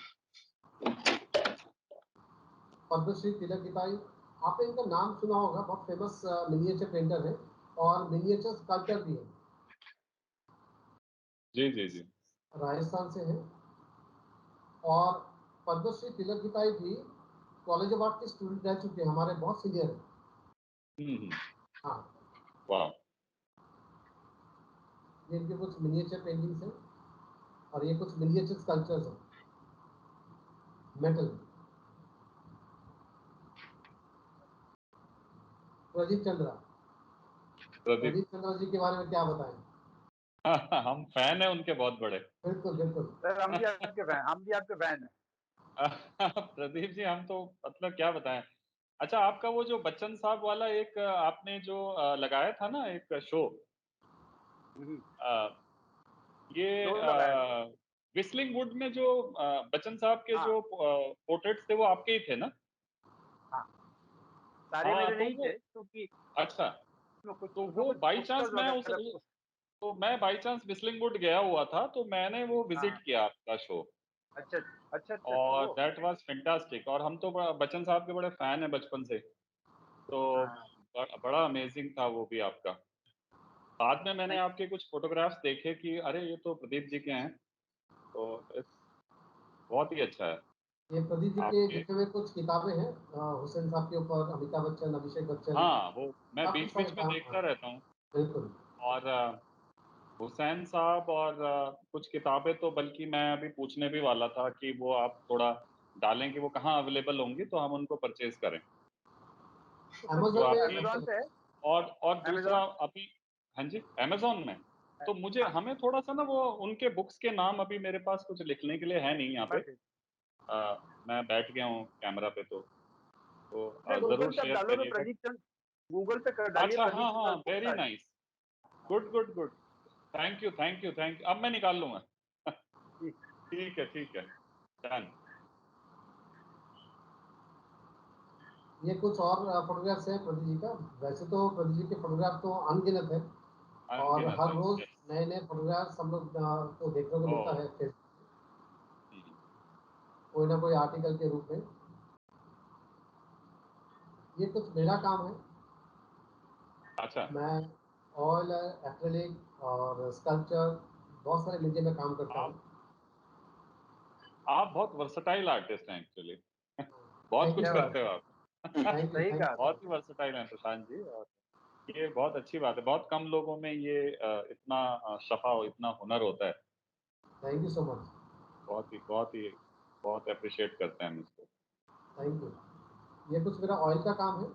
पद्मश्री तिलक गीताई, आपने इनका नाम सुना होगा, बहुत फेमस मिनिएचर पेंटर है और मिनिएचर स्कल्पटर भी है। जी जी जी। राजस्थान से है। और पद्मश्री तिलक गीताई भी कॉलेज ऑफ आर्ट के स्टूडेंट रह चुके हैं, हमारे बहुत सीनियर हैं। हम्म। हाँ, वाह। ये इनके कुछ मिनिएचर पेंटिंग्स हैं और ये कुछ मिनिएचर स्कल्पचर्स हैं मेटल। प्रदीप चंद्रा, प्रदीप। प्रदीप चंद्रा जी के बारे में क्या बताएं? हम फैन है उनके बहुत बड़े। बिल्कुल बिल्कुल। सर हम भी आपके फैन हैं। प्रदीप जी, हम तो मतलब क्या बताएं। अच्छा, आपका वो जो बच्चन साहब वाला एक आपने जो लगाया था ना एक शो, हम्म, ये जोर लगाया था। विस्लिंग वुड में जो बच्चन साहब के हाँ जो पोर्ट्रेट्स थे वो आपके ही थे ना? हाँ, सारे हाँ, मेरे तो नहीं वो थे क्योंकि अच्छा, कुछ तो उसमें वो कुछ बाई चांस पोस्टर्स मैं उस वगैरह तो मैं बाई चांस विस्लिंग वुड गया हुआ था, तो मैंने वो हाँ। विजिट किया आपका शो, अच्छा अच्छा अच्छा अच्छा, और वो दैट वाज फैंटास्टिक। और हम तो बच्चन साहब के बड़े फैन हैं बचपन से, तो हाँ बड़ा अमेजिंग था वो भी आपका। बाद में मैंने नहीं, आपके कुछ फोटोग्राफ्स देखे कि अरे ये तो प्रदीप जी के हैं, तो बहुत ही अच्छा है ये प्रदीप जी के आपके। लिखे हुए कुछ किताबें हैं, हुसैन साहब के ऊपर, अमिताभ बच्चन, अभिषेक बच्चन, हाँ, वो मैं काफी बीच सारे बीच में काम। हाँ देखता रहता हूँ। बिल्कुल। और हुसैन साहब और कुछ किताबें तो बल्कि मैं अभी पूछने भी वाला था कि वो आप थोड़ा डालें कि वो कहाँ अवेलेबल होंगी तो हम उनको परचेज करें। तो सर तो अमेजोन में आपकी अमेजोन पे है। और दूसरा अमेजोन अभी, हाँ जी, अमेजोन में। तो मुझे हाँ हमें थोड़ा सा ना वो उनके बुक्स के नाम अभी मेरे पास कुछ लिखने के लिए है नहीं यहाँ पे। बस मैं बैठ गया हूँ कैमरा पे, तो अच्छा, गूगल जरूर पे आप शेयर डालो तो करिएगा। प्रदीप चंद, गूगल पे कर डालिए अच्छा, हाँ प्रदीप चंद्र हाँ, गुप्ता वेरी है। Nice. Good good good. Thank you thank you thank you, अब मैं निकाल लूंगा। ठीक। ठीक है ठीक है, डन। ये कुछ और फोटोग्राफ्स हैं प्रदीप जी का। वैसे तो प्रदीप जी के फोटोग्राफ तो अनगिनत है, और अनगिनत हर है, रोज यस। नए नए फोटोग्राफ्स हम लोग को देखने को ओ। मिलता है फेसबुक, हम्म, कोई ना कोई आर्टिकल के रूप में। ये कुछ मेरा काम है। अच्छा। मैं ऑयल, एक्रेलिक और स्कल्पचर, बहुत सारे मीडिया में काम करता आप हूँ। आप बहुत वर्सटाइल आर्टिस्ट हैं एक्चुअली। बहुत थैंक यू कुछ क्या सो बात करते मच। हो आप। थैंक यू सही थैंक कहा यू सो सर। बहुत ही वर्सटाइल हैं प्रशांत जी, और ये बहुत अच्छी बात है। बहुत कम लोगों में ये इतना शफा और इतना हुनर होता है। Much. Thank you so much. बहुत ही बहुत ही बहुत अप्रिशिएट करते हैं हम इसको। Thank you. ये कुछ मेरा ऑयल का काम है,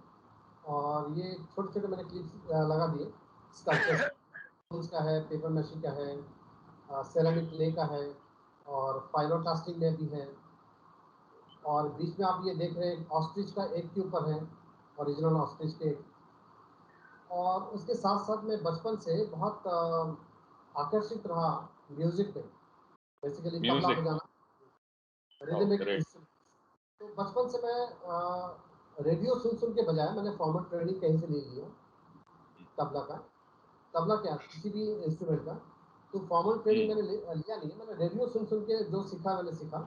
और ये छोटे छोटे मैंने क्लिप्स लगा दिए स्कल्पचर्स का है, पेपर मशीन का है, सेरामिक क्ले का है, और फाइबर कास्टिंग में भी है। और बीच में आप ये देख रहे हैं ऑस्ट्रिच का एक के ऊपर है, ओरिजिनल ऑस्ट्रिच के। और उसके साथ साथ मैं बचपन से बहुत आकर्षित रहा म्यूजिक में, बेसिकली तबला म्यूजिक। बजाना, ओह रिदमिक ग्रेट। इंस्ट्रूमेंट। तो बचपन से मैं रेडियो सुन सुन के बजाया, मैंने फॉर्मल ट्रेनिंग कहीं से नहीं लिया तबला का। तबला क्या, किसी भी इंस्ट्रूमेंट का तो फॉर्मल ट्रेनिंग मैंने लिया नहीं है। मैंने रेडियो सुन सुन के जो सीखा मैंने सीखा,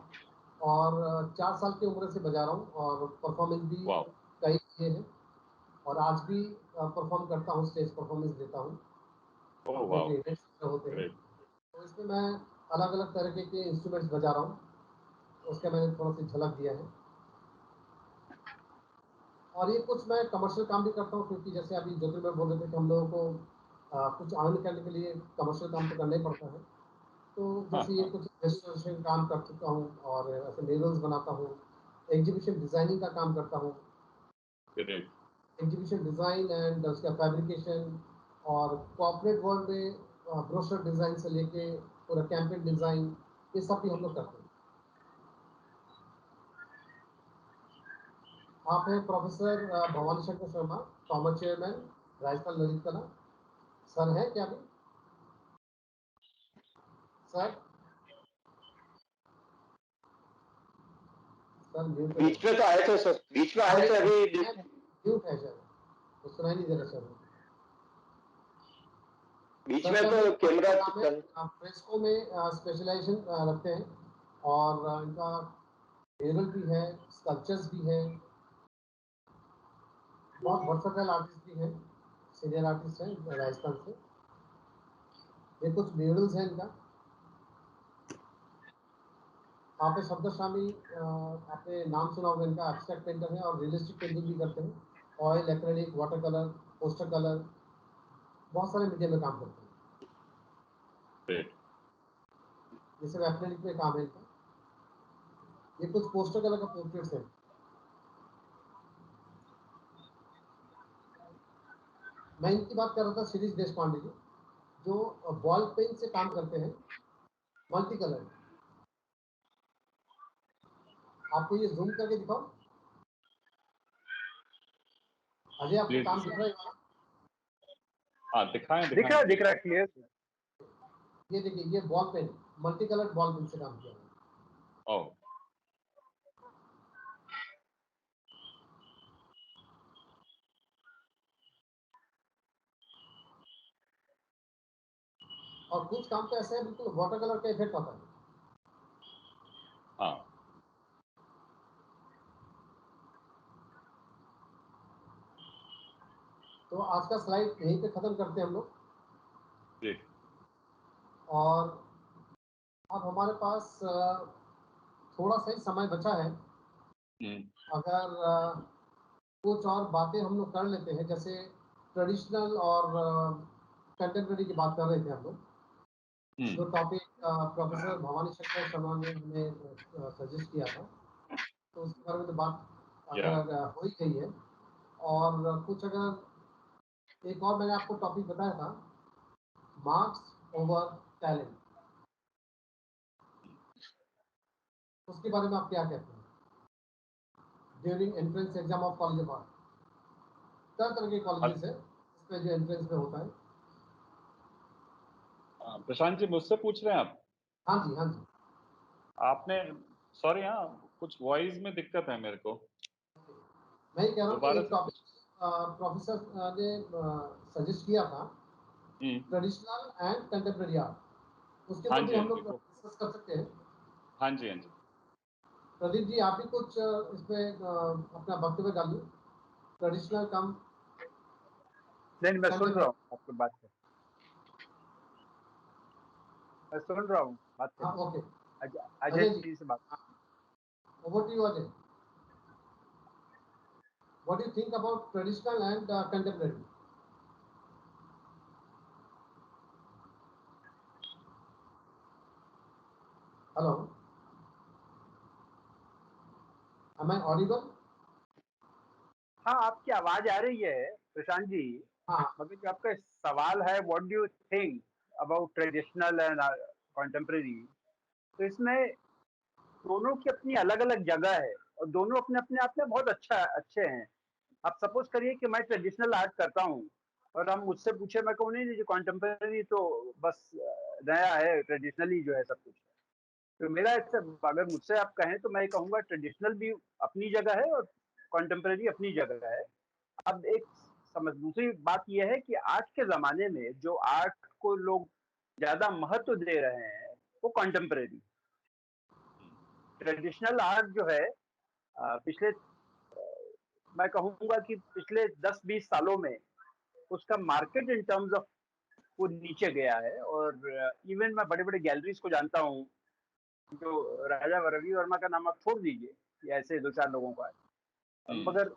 और 4 साल की उम्र से बजा रहा हूँ, और परफॉर्मेंस भी वाह। कई किए हैं, और आज भी परफॉर्म करता हूँ, स्टेज परफॉर्मेंस देता हूँ ओह अपने वाह। जो इवेंट्स होते हैं। ग्रेट। तो इसमें मैं अलग अलग तरीके के इंस्ट्रूमेंट्स बजा रहा हूँ। उसका मैंने थोड़ा सी झलक दिया है। और ये कुछ मैं कमर्शियल काम भी करता हूँ, क्योंकि जैसे अभी ज्योतिर्मय बोल रहे थे कि हम लोगों को कुछ अर्न करने के लिए कमर्शियल काम तो करना ही पड़ता है। तो हाँ जैसे ये हाँ कुछ रजिस्ट्रेशन काम कर चुका हूँ, और ऐसे मेनुअल्स बनाता हूँ, एग्जीबिशन डिज़ाइनिंग का काम करता हूँ, ग्रेट एग्जीबिशन डिज़ाइन एंड उसका फैब्रिकेशन, और कॉर्पोरेट वर्ल्ड में ब्रोशर डिज़ाइन से लेके पूरा कैंपेन डिज़ाइन, ये सब भी हम लोग करते हैं। आप हैं professor Bhavani Shankar Sharma, former chairman, Rajasthan Lalit कला। सर है क्या अभी? सर सर म्यूट है। बीच में तो आए थे सर, बीच में आए थे अभी। म्यूट है सर, तो सुनाई नहीं दे रहा सर। बीच सर में का तो कैमरा नाम है चल। फ्रेस्को में स्पेशलाइजेशन रखते हैं, और इनका म्यूरल भी है, स्कल्पचर्स भी है, बहुत वर्सटाइल आर्टिस्ट भी हैं, सीनियर आर्टिस्ट हैं राजस्थान से। ये कुछ म्यूरल्स हैं इनका। आप शब्द शामी आपने नाम सुना होगा इनका, एब्स्ट्रैक्ट पेंटर है और रियलिस्टिक पेंटिंग भी करते हैं, oil, acrylic, water colour, poster colour, बहुत सारे मीडिया में काम करते हैं। ग्रेट ये सब एक्रेलिक में काम है इनका। ये कुछ पोस्टर कलर का पोर्ट्रेट्स हैं। मैं इनकी बात कर रहा था, शिरीष देशपांडे जी, जो बॉल पेन से काम करते हैं, मल्टी कलर। आपको ये जूम करके दिखाओ अजय, आपको प्लीज काम दिख रहा है हमारा? हाँ दिखाएं दिख दिखाएं रहा है क्लियर। ये देखिए, ये ball pen, multi colour ball pen से काम किया है। ओ और कुछ काम तो ऐसा है बिल्कुल वाटर कलर का इफेक्ट आता है। हाँ तो आज का स्लाइड यहीं पे खत्म करते हैं हम लोग। ग्रेट और अब हमारे पास थोड़ा सा ही समय बचा है। अगर कुछ और बातें हम लोग कर लेते हैं, जैसे ट्रेडिशनल और कंटेम्प्रेरी की बात कर रहे थे हम लोग, जो टॉपिक प्रोफेसर भवानी शंकर शर्मा ने हमें सजेस्ट किया था, तो उसके बारे में तो बात अगर हो ही गई है। और कुछ अगर एक और मैंने आपको टॉपिक बताया था, मार्क्स ओवर टैलेंट, उसके बारे में आप क्या कहते हैं? During entrance exam of college of art, तरह के कॉलेजेस है इस पे जो एंट्रेंस में होता है। प्रशांत जी मुझसे पूछ रहे हैं आप? हाँ जी, हाँ जी। आपने सॉरी हाँ कुछ वॉइस में दिक्कत है मेरे को, मैं ये कह रहा हूँ कि दोबारा एक से टॉपिक प्रोफेसर ने सजेस्ट किया था, ट्रेडिशनल एंड कंटेम्प्रेरी आर्ट, उसके हाँ ऊपर भी जी हाँ हम जी लोग वो डिस्कस कर सकते हैं। हाँ जी हाँ जी प्रदीप जी, आप भी कुछ इसमें अपना वक्तव्य डालिए, ट्रेडिशनल कम नहीं, मैं सुन रहा कंटेम्प्रेरी। हूँ आपकी बात से, मैं सुन रहा हूँ बात हाँ, करिए। ओके। अजय अजय जी, जी से बात। Over to you Ajay. What do you think about traditional and contemporary? Hello, am I audible? हाँ, आपकी आवाज आ रही है प्रशांत जी, हाँ, मगर जो आपका सवाल है what do you think about traditional and contemporary, तो इसमें दोनों की अपनी अलग अलग जगह है और दोनों अपने अपने आप में बहुत अच्छे हैं। आप सपोज करिए कि मैं ट्रेडिशनल आर्ट करता हूँ और हम मुझसे पूछे, मैं कहूँ नहीं जो कंटेम्प्रेरी तो बस नया है, ट्रेडिशनली जो है सब कुछ है। तो मेरा ऐसा, अगर मुझसे आप कहें तो मैं कहूँगा ट्रेडिशनल भी अपनी जगह है और कंटेम्प्रेरी अपनी जगह है। अब एक समझ दूसरी बात यह है कि आज के ज़माने में जो आर्ट को लोग ज़्यादा महत्व दे रहे हैं वो कंटेम्प्रेरी। ट्रेडिशनल आर्ट जो है पिछले मैं कहूँगा कि पिछले 10-20 सालों में उसका मार्केट इन टर्म्स ऑफ वो नीचे गया है। और इवन मैं बड़े-बड़े गैलरीज को जानता हूँ जो राजा रवि वर्मा का नाम आप छोड़ दीजिए, ये ऐसे 2-4 लोगों का है। मगर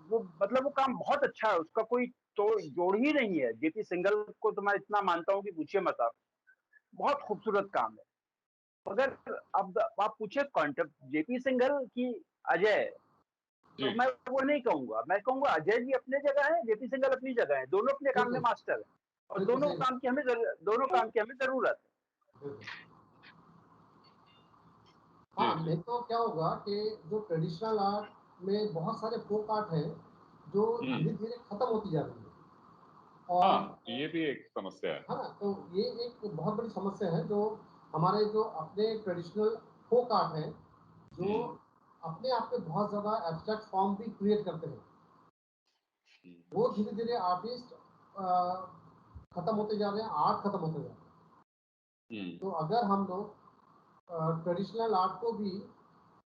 वो मतलब वो काम बहुत अच्छा है, उसका कोई तो जोड़ ही नहीं है। जेपी सिंघल को तो मैं इतना मानता हूँ कि पूछिए मत आप, बहुत खूबसूरत काम है। मगर अब आप पूछे जेपी सिंघल की अजय, तो जी मैं वो नहीं कहूंगा, मैं कहूंगा अजय जी अपने जगह है, जेपी सिंघल अपनी जगह है, दोनों अपने काम में बिल्कुल मास्टर है और बिल्कुल सही बात। दोनों काम की हमें जरूरत है। बिल्कुल। जी हाँ, जी। नहीं तो क्या होगा कि जो ट्रेडिशनल आर्ट में बहुत सारे फोक आर्ट हैं जो धीरे धीरे खत्म होती जा रही है। और हाँ, ये भी एक समस्या है। है ना, तो ये एक बहुत बड़ी समस्या है। जो हमारे जो अपने ट्रेडिशनल फोक आर्ट हैं, जो हम्म, अपने आप में बहुत ज़्यादा एब्स्ट्रैक्ट फॉर्म भी क्रिएट करते हैं, वो धीरे धीरे आर्टिस्ट खत्म होते जा रहे हैं, आर्ट खत्म होते जा रहे हैं। तो अगर हम लोग ट्रेडिशनल आर्ट को भी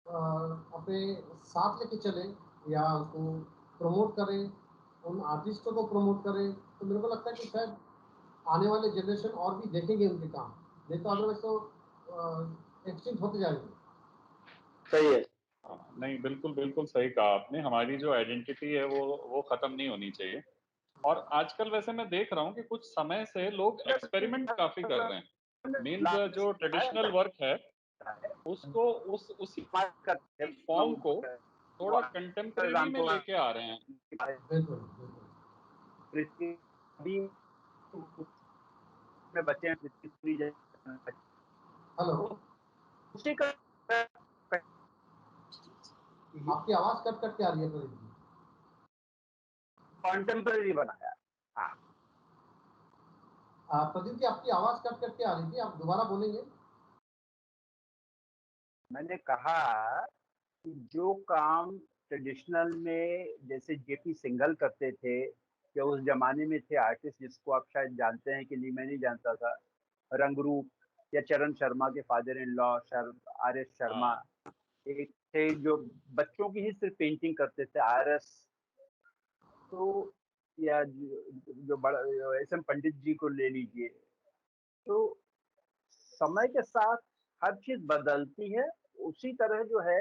अपने साथ लेके चलें या उसको प्रमोट करें, उन आर्टिस्टों को प्रमोट करें, तो मेरे को लगता है कि शायद आने वाले जनरेशन और भी देखेंगे उनके काम। नहीं तो अदरवाइज तो एक्सटिंक्ट होते जाएंगे। सही है। नहीं, बिल्कुल बिल्कुल सही कहा आपने। हमारी जो आइडेंटिटी है वो खत्म नहीं होनी चाहिए। और आजकल वैसे मैं देख रहा हूँ कि कुछ समय से लोग एक्सपेरिमेंट काफी कर रहे हैं। मीन्स जो ट्रेडिशनल वर्क है उसको उसी फॉर्म को थोड़ा कंटेम्परेरी में लेके आ रहे हैं। बिल्कुल बिल्कुल। में बच्चे हैं, हेलो, उसी का आपकी आवाज़ कट कट के आ रही है प्रदीप जी। कॉन्टेम्पररी बनाया। हाँ, प्रदीप जी, आपकी आवाज़ कट कट के आ रही थी, आप दोबारा बोलेंगे? मैंने कहा कि जो काम ट्रेडिशनल में जैसे जेपी सिंघल करते थे, या उस जमाने में थे आर्टिस्ट जिसको आप शायद जानते हैं कि नहीं, मैं नहीं जानता था, रंगरूप, या चरण शर्मा के father in law R S Sharma, हाँ एक थे जो बच्चों की ही सिर्फ पेंटिंग करते थे, आर एस, तो या जो बड़ा एस एम पंडित जी को ले लीजिए। तो समय के साथ हर चीज बदलती है, उसी तरह जो है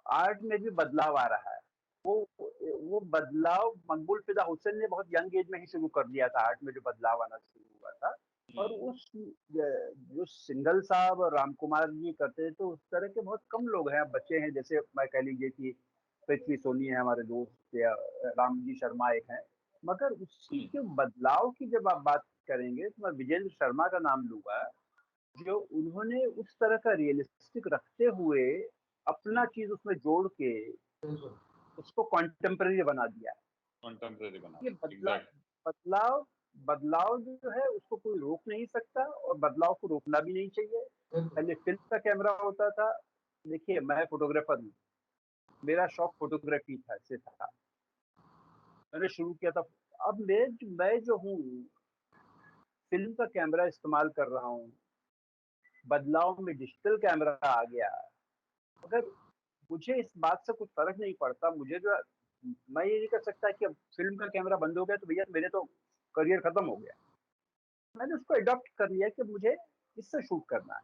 आर्ट में भी बदलाव आ रहा है। वो बदलाव मकबूल फिदा हुसैन ने बहुत यंग एज में ही शुरू कर दिया था, आर्ट में जो बदलाव आना शुरू हुआ था। और उस जो सिंघल साहब और राम कुमार जी करते थे, तो उस तरह के बहुत कम लोग हैं, अब बच्चे हैं, जैसे मैं कह लीजिए कि पृथ्वी सोनी है हमारे दोस्त, या राम जी शर्मा एक हैं। मगर उसी के बदलाव की जब आप बात करेंगे तो मैं विजेंद्र शर्मा का नाम लूंगा, जो उन्होंने उस तरह का रियलिस्टिक रखते हुए अपना चीज उसमें जोड़ के बिल्कुल उसको कॉन्टेम्पररी बना दिया। कंटेम्परेरी बना ये रहे, एग्जैक्ट। बदलाव बदलाव जो है उसको कोई रोक नहीं सकता, और बदलाव को रोकना भी नहीं चाहिए। बिल्कुल। पहले फिल्म का कैमरा होता था, देखिए मैं फोटोग्राफर हूँ, मेरा शौक फोटोग्राफी था से था, मैंने शुरू किया था। अब मैं जो हूँ फिल्म का कैमरा इस्तेमाल कर रहा हूँ, बदलाव में डिजिटल कैमरा आ गया। अगर मुझे इस बात से कुछ फर्क नहीं पड़ता, मुझे जो मैं ये नहीं कर सकता कि अब फिल्म का कैमरा बंद हो गया तो भैया मेरे तो करियर खत्म हो गया। मैंने उसको अडॉप्ट कर लिया कि मुझे इससे शूट करना है।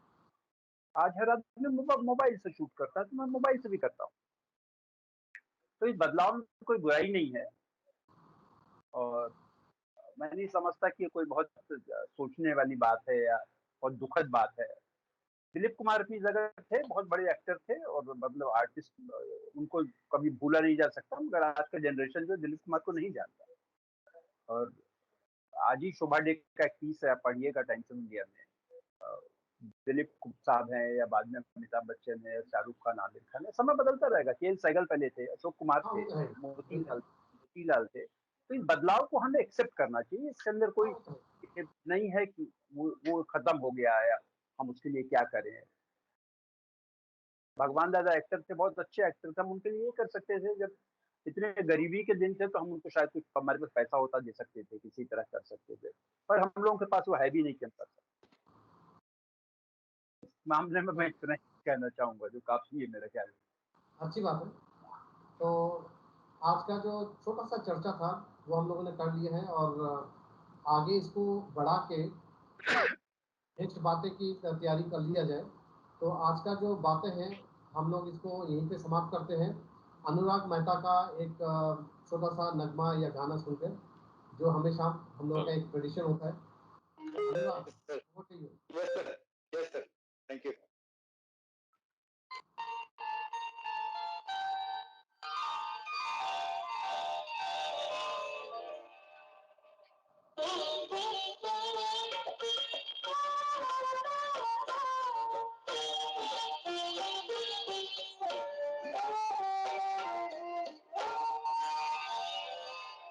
आज हर आदमी मोबाइल से शूट करता है, तो मैं मोबाइल से भी करता हूँ। तो इस बदलाव में कोई बुराई नहीं है, और मैं नहीं समझता कि कोई बहुत सोचने वाली बात है या बहुत दुखद बात है। दिलीप कुमार अपनी जगह थे, बहुत बड़े एक्टर थे, और मतलब आर्टिस्ट, उनको कभी भूला नहीं जा सकता, मगर आज का जनरेशन जो दिलीप कुमार को नहीं जानता। और आज ही शोभा डे का एक पीस है, आप पढ़िएगा टाइम्स ऑफ इंडिया में। दिलीप साहब हैं, या बाद में अमिताभ बच्चन है, शाहरुख खान, आमिर खान है, समय बदलता रहेगा। के एल सहगल पहले थे, अशोक कुमार हाँ, थे, वो तो है। बिल्कुल। मोतीलाल थे। तो इस बदलाव को हमें एक्सेप्ट करना चाहिए, इसके अंदर हाँ, कोई वो तो है। ये नहीं है कि वो खत्म हो गया है, हम उसके लिए क्या करें। भगवान दादा एक्टर थे, बहुत अच्छे एक्टर थे, हम उनके लिए ये कर सकते थे, जब इतने गरीबी के दिन थे तो हम उनको शायद कुछ हमारे पास पैसा होता दे सकते थे, किसी तरह कर सकते थे, पर हम लोगों के पास वो है भी नहीं कि हम कर सकते। इस मामले में मैं इतना ही कहना चाहूंगा, जो काफी है मेरा ख्याल है। अच्छी बात है। तो आज का जो छोटा सा चर्चा था वो हम लोगों ने कर लिया है, और आगे इसको बढ़ा के नेक्स्ट बातें की तैयारी कर लिया जाए। तो आज का जो बातें हैं हम लोग इसको यहीं पे समाप्त करते हैं। अनुराग मेहता का एक छोटा सा नगमा या गाना सुनकर, जो हमेशा हम लोगों का एक ट्रेडिशन होता है। अनुराग, over to you. Yes, sir. Yes, sir. Thank you.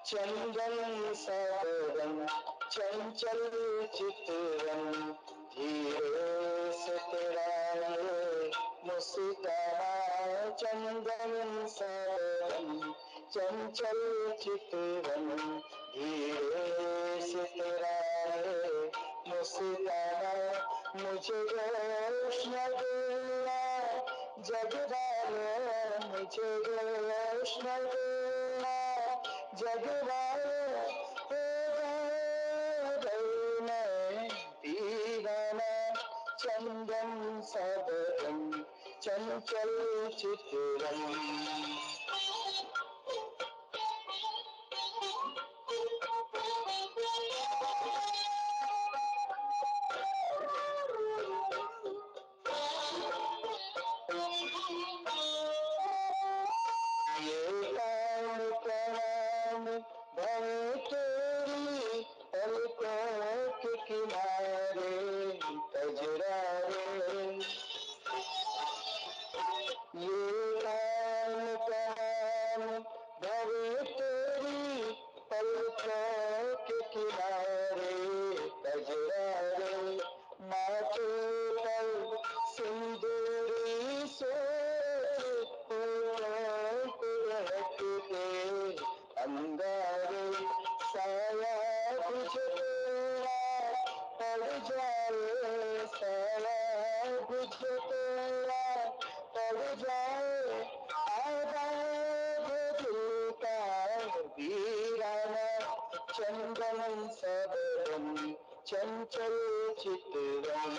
चंदन सागरम चंचल चितवन धीरे से तेरा ये मुस्कान। चंदन सागरम चंचल चितवन धीरे से तेरा ये मुस्कान। मुझे रोशन देना जगराने, मुझे रोशन देना जगराने, हो गए मैं दीवाना। चंदन सागरम चंचल चितवन। ये काम कराम भवे तेरी पलकों के किनारे कजरारे। ये काम कराम भवे तेरी पलकों के किनारे कजरारे। माथे पर सिंदूरी से अंगारे। साया तुझे तेरा पड़ जाए, साया तुझे तेरा पड़ जाए। आबाद दिल का वीराना। चंदन सागरम चंचल चितवन।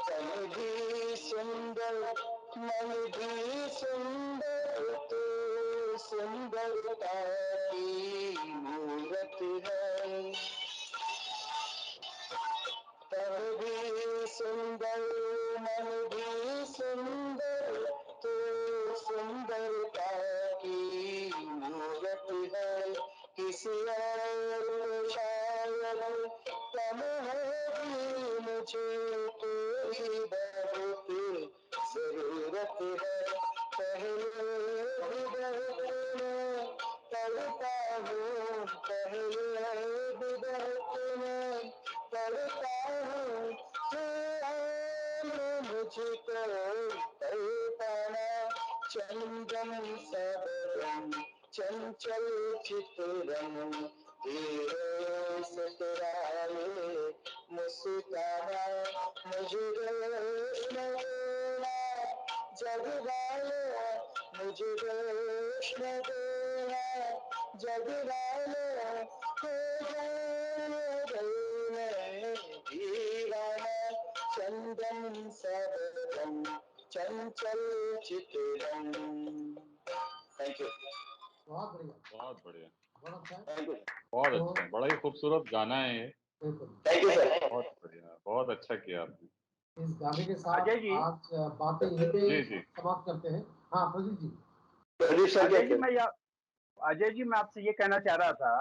तन भी सुंदर मन भी सुंदर, तो सुंदरता की मूरत है। तन भी सुंदर मन भी सुंदर, तो सुंदरता की मूरत है। किसी और को शायद कम होगी, मुझे तेरी बहुत जरूरत है। पहले भी बहुत मैं पढ़ता हूँ, पहले भी बहुत मैं पढ़ता हूँ। मुझको पाना। चंदन सागरम चंचल चितवन धीरे से तेरा ये मुस्काना। मुझे रोशन देना जगराने, मुझे रोशन देना जगराने, हो गए दीवाना। चंदन सागरम चंचल चितवन। Thank you. बहुत बढ़िया, बहुत बढ़िया, बहुत अच्छा है। Thank you. बहुत तो अच्छा, बड़ा ही खूबसूरत गाना है ये। बिल्कुल, थैंक यू सर। बहुत बढ़िया, बहुत अच्छा किया आपने। इस गाने के साथ अजय जी, आज बातें यहीं पे जी जी समाप्त करते हैं। हाँ प्रदीप जी। प्रदीप सर अजय जी कहते हैं। अजय जी मैं आपसे ये कहना चाह रहा था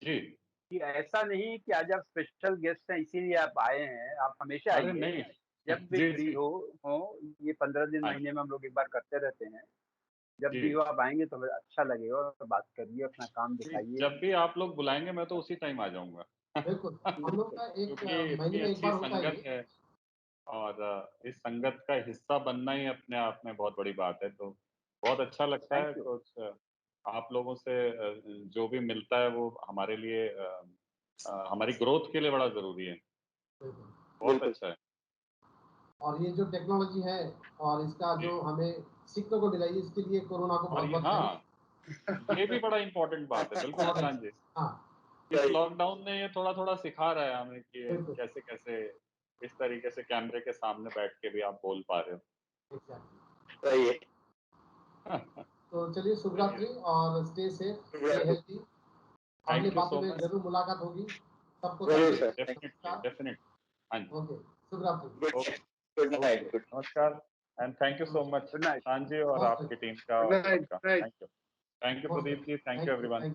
जी। कि ऐसा नहीं कि आज आप स्पेशल गेस्ट हैं इसीलिए आप आए हैं, आप हमेशा अरे आइए नहीं, जब भी जी फ्री जी, हो। ये 15 दिन हाँ महीने में हम लोग एक बार करते रहते हैं। जब जी भी हो आप आएंगे तो हमें अच्छा लगेगा, और बात करिए, अपना काम जी, दिखाइए। जब भी आप लोग बुलाएंगे मैं तो उसी टाइम आ जाऊंगा। बिल्कुल, हम लोग का एक क्योंकि महीने इतनी में एक अच्छी बार होता है संगत ये। है, और इस संगत का हिस्सा बनना ही अपने आप में बहुत बड़ी बात है। तो बहुत अच्छा लगता है थैंक यू। कुछ आप लोगों से जो भी मिलता है वो हमारे लिए हमारी ग्रोथ के लिए बड़ा जरूरी है, बिल्कुल। बहुत बिल्कुल। अच्छा है। और ये जो टेक्नोलॉजी है और इसका जो हमें सीखने को मिला, इसके लिए कोरोना को और बहुत ये बहुत हाँ, ये भी बड़ा इम्पोर्टेंट बात है, बिल्कुल बहुत इमरान जी। हाँ इस सही। लॉकडाउन ने ये थोड़ा थोड़ा सिखा रहा है हमें कि बिल्कुल कैसे कैसे इस तरीके से कैमरे के सामने बैठ के भी आप बोल पा रहे एग्जैक्टली। सही है। हो। तो चलिए, शुभ रात्रि और स्टे सेफ, स्टे हेल्थी। अगली थैंक यू बातों सो में मच। जरूर मुलाकात होगी। सबको जरूर थैंक यू, सर। डेफिनेटली नमस्कार। डेफिनेटली। हाँ जी। ओके, शुभ रात्रि। Good okay good okay, night. Good नमस्कार and thank you so much good night. Shan ji और बहुत आपकी टीम का गुड और नाइट, सबका। Good night. Thank you Pradeep ji, thank you thank you, everyone.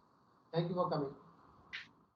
Thank you for coming.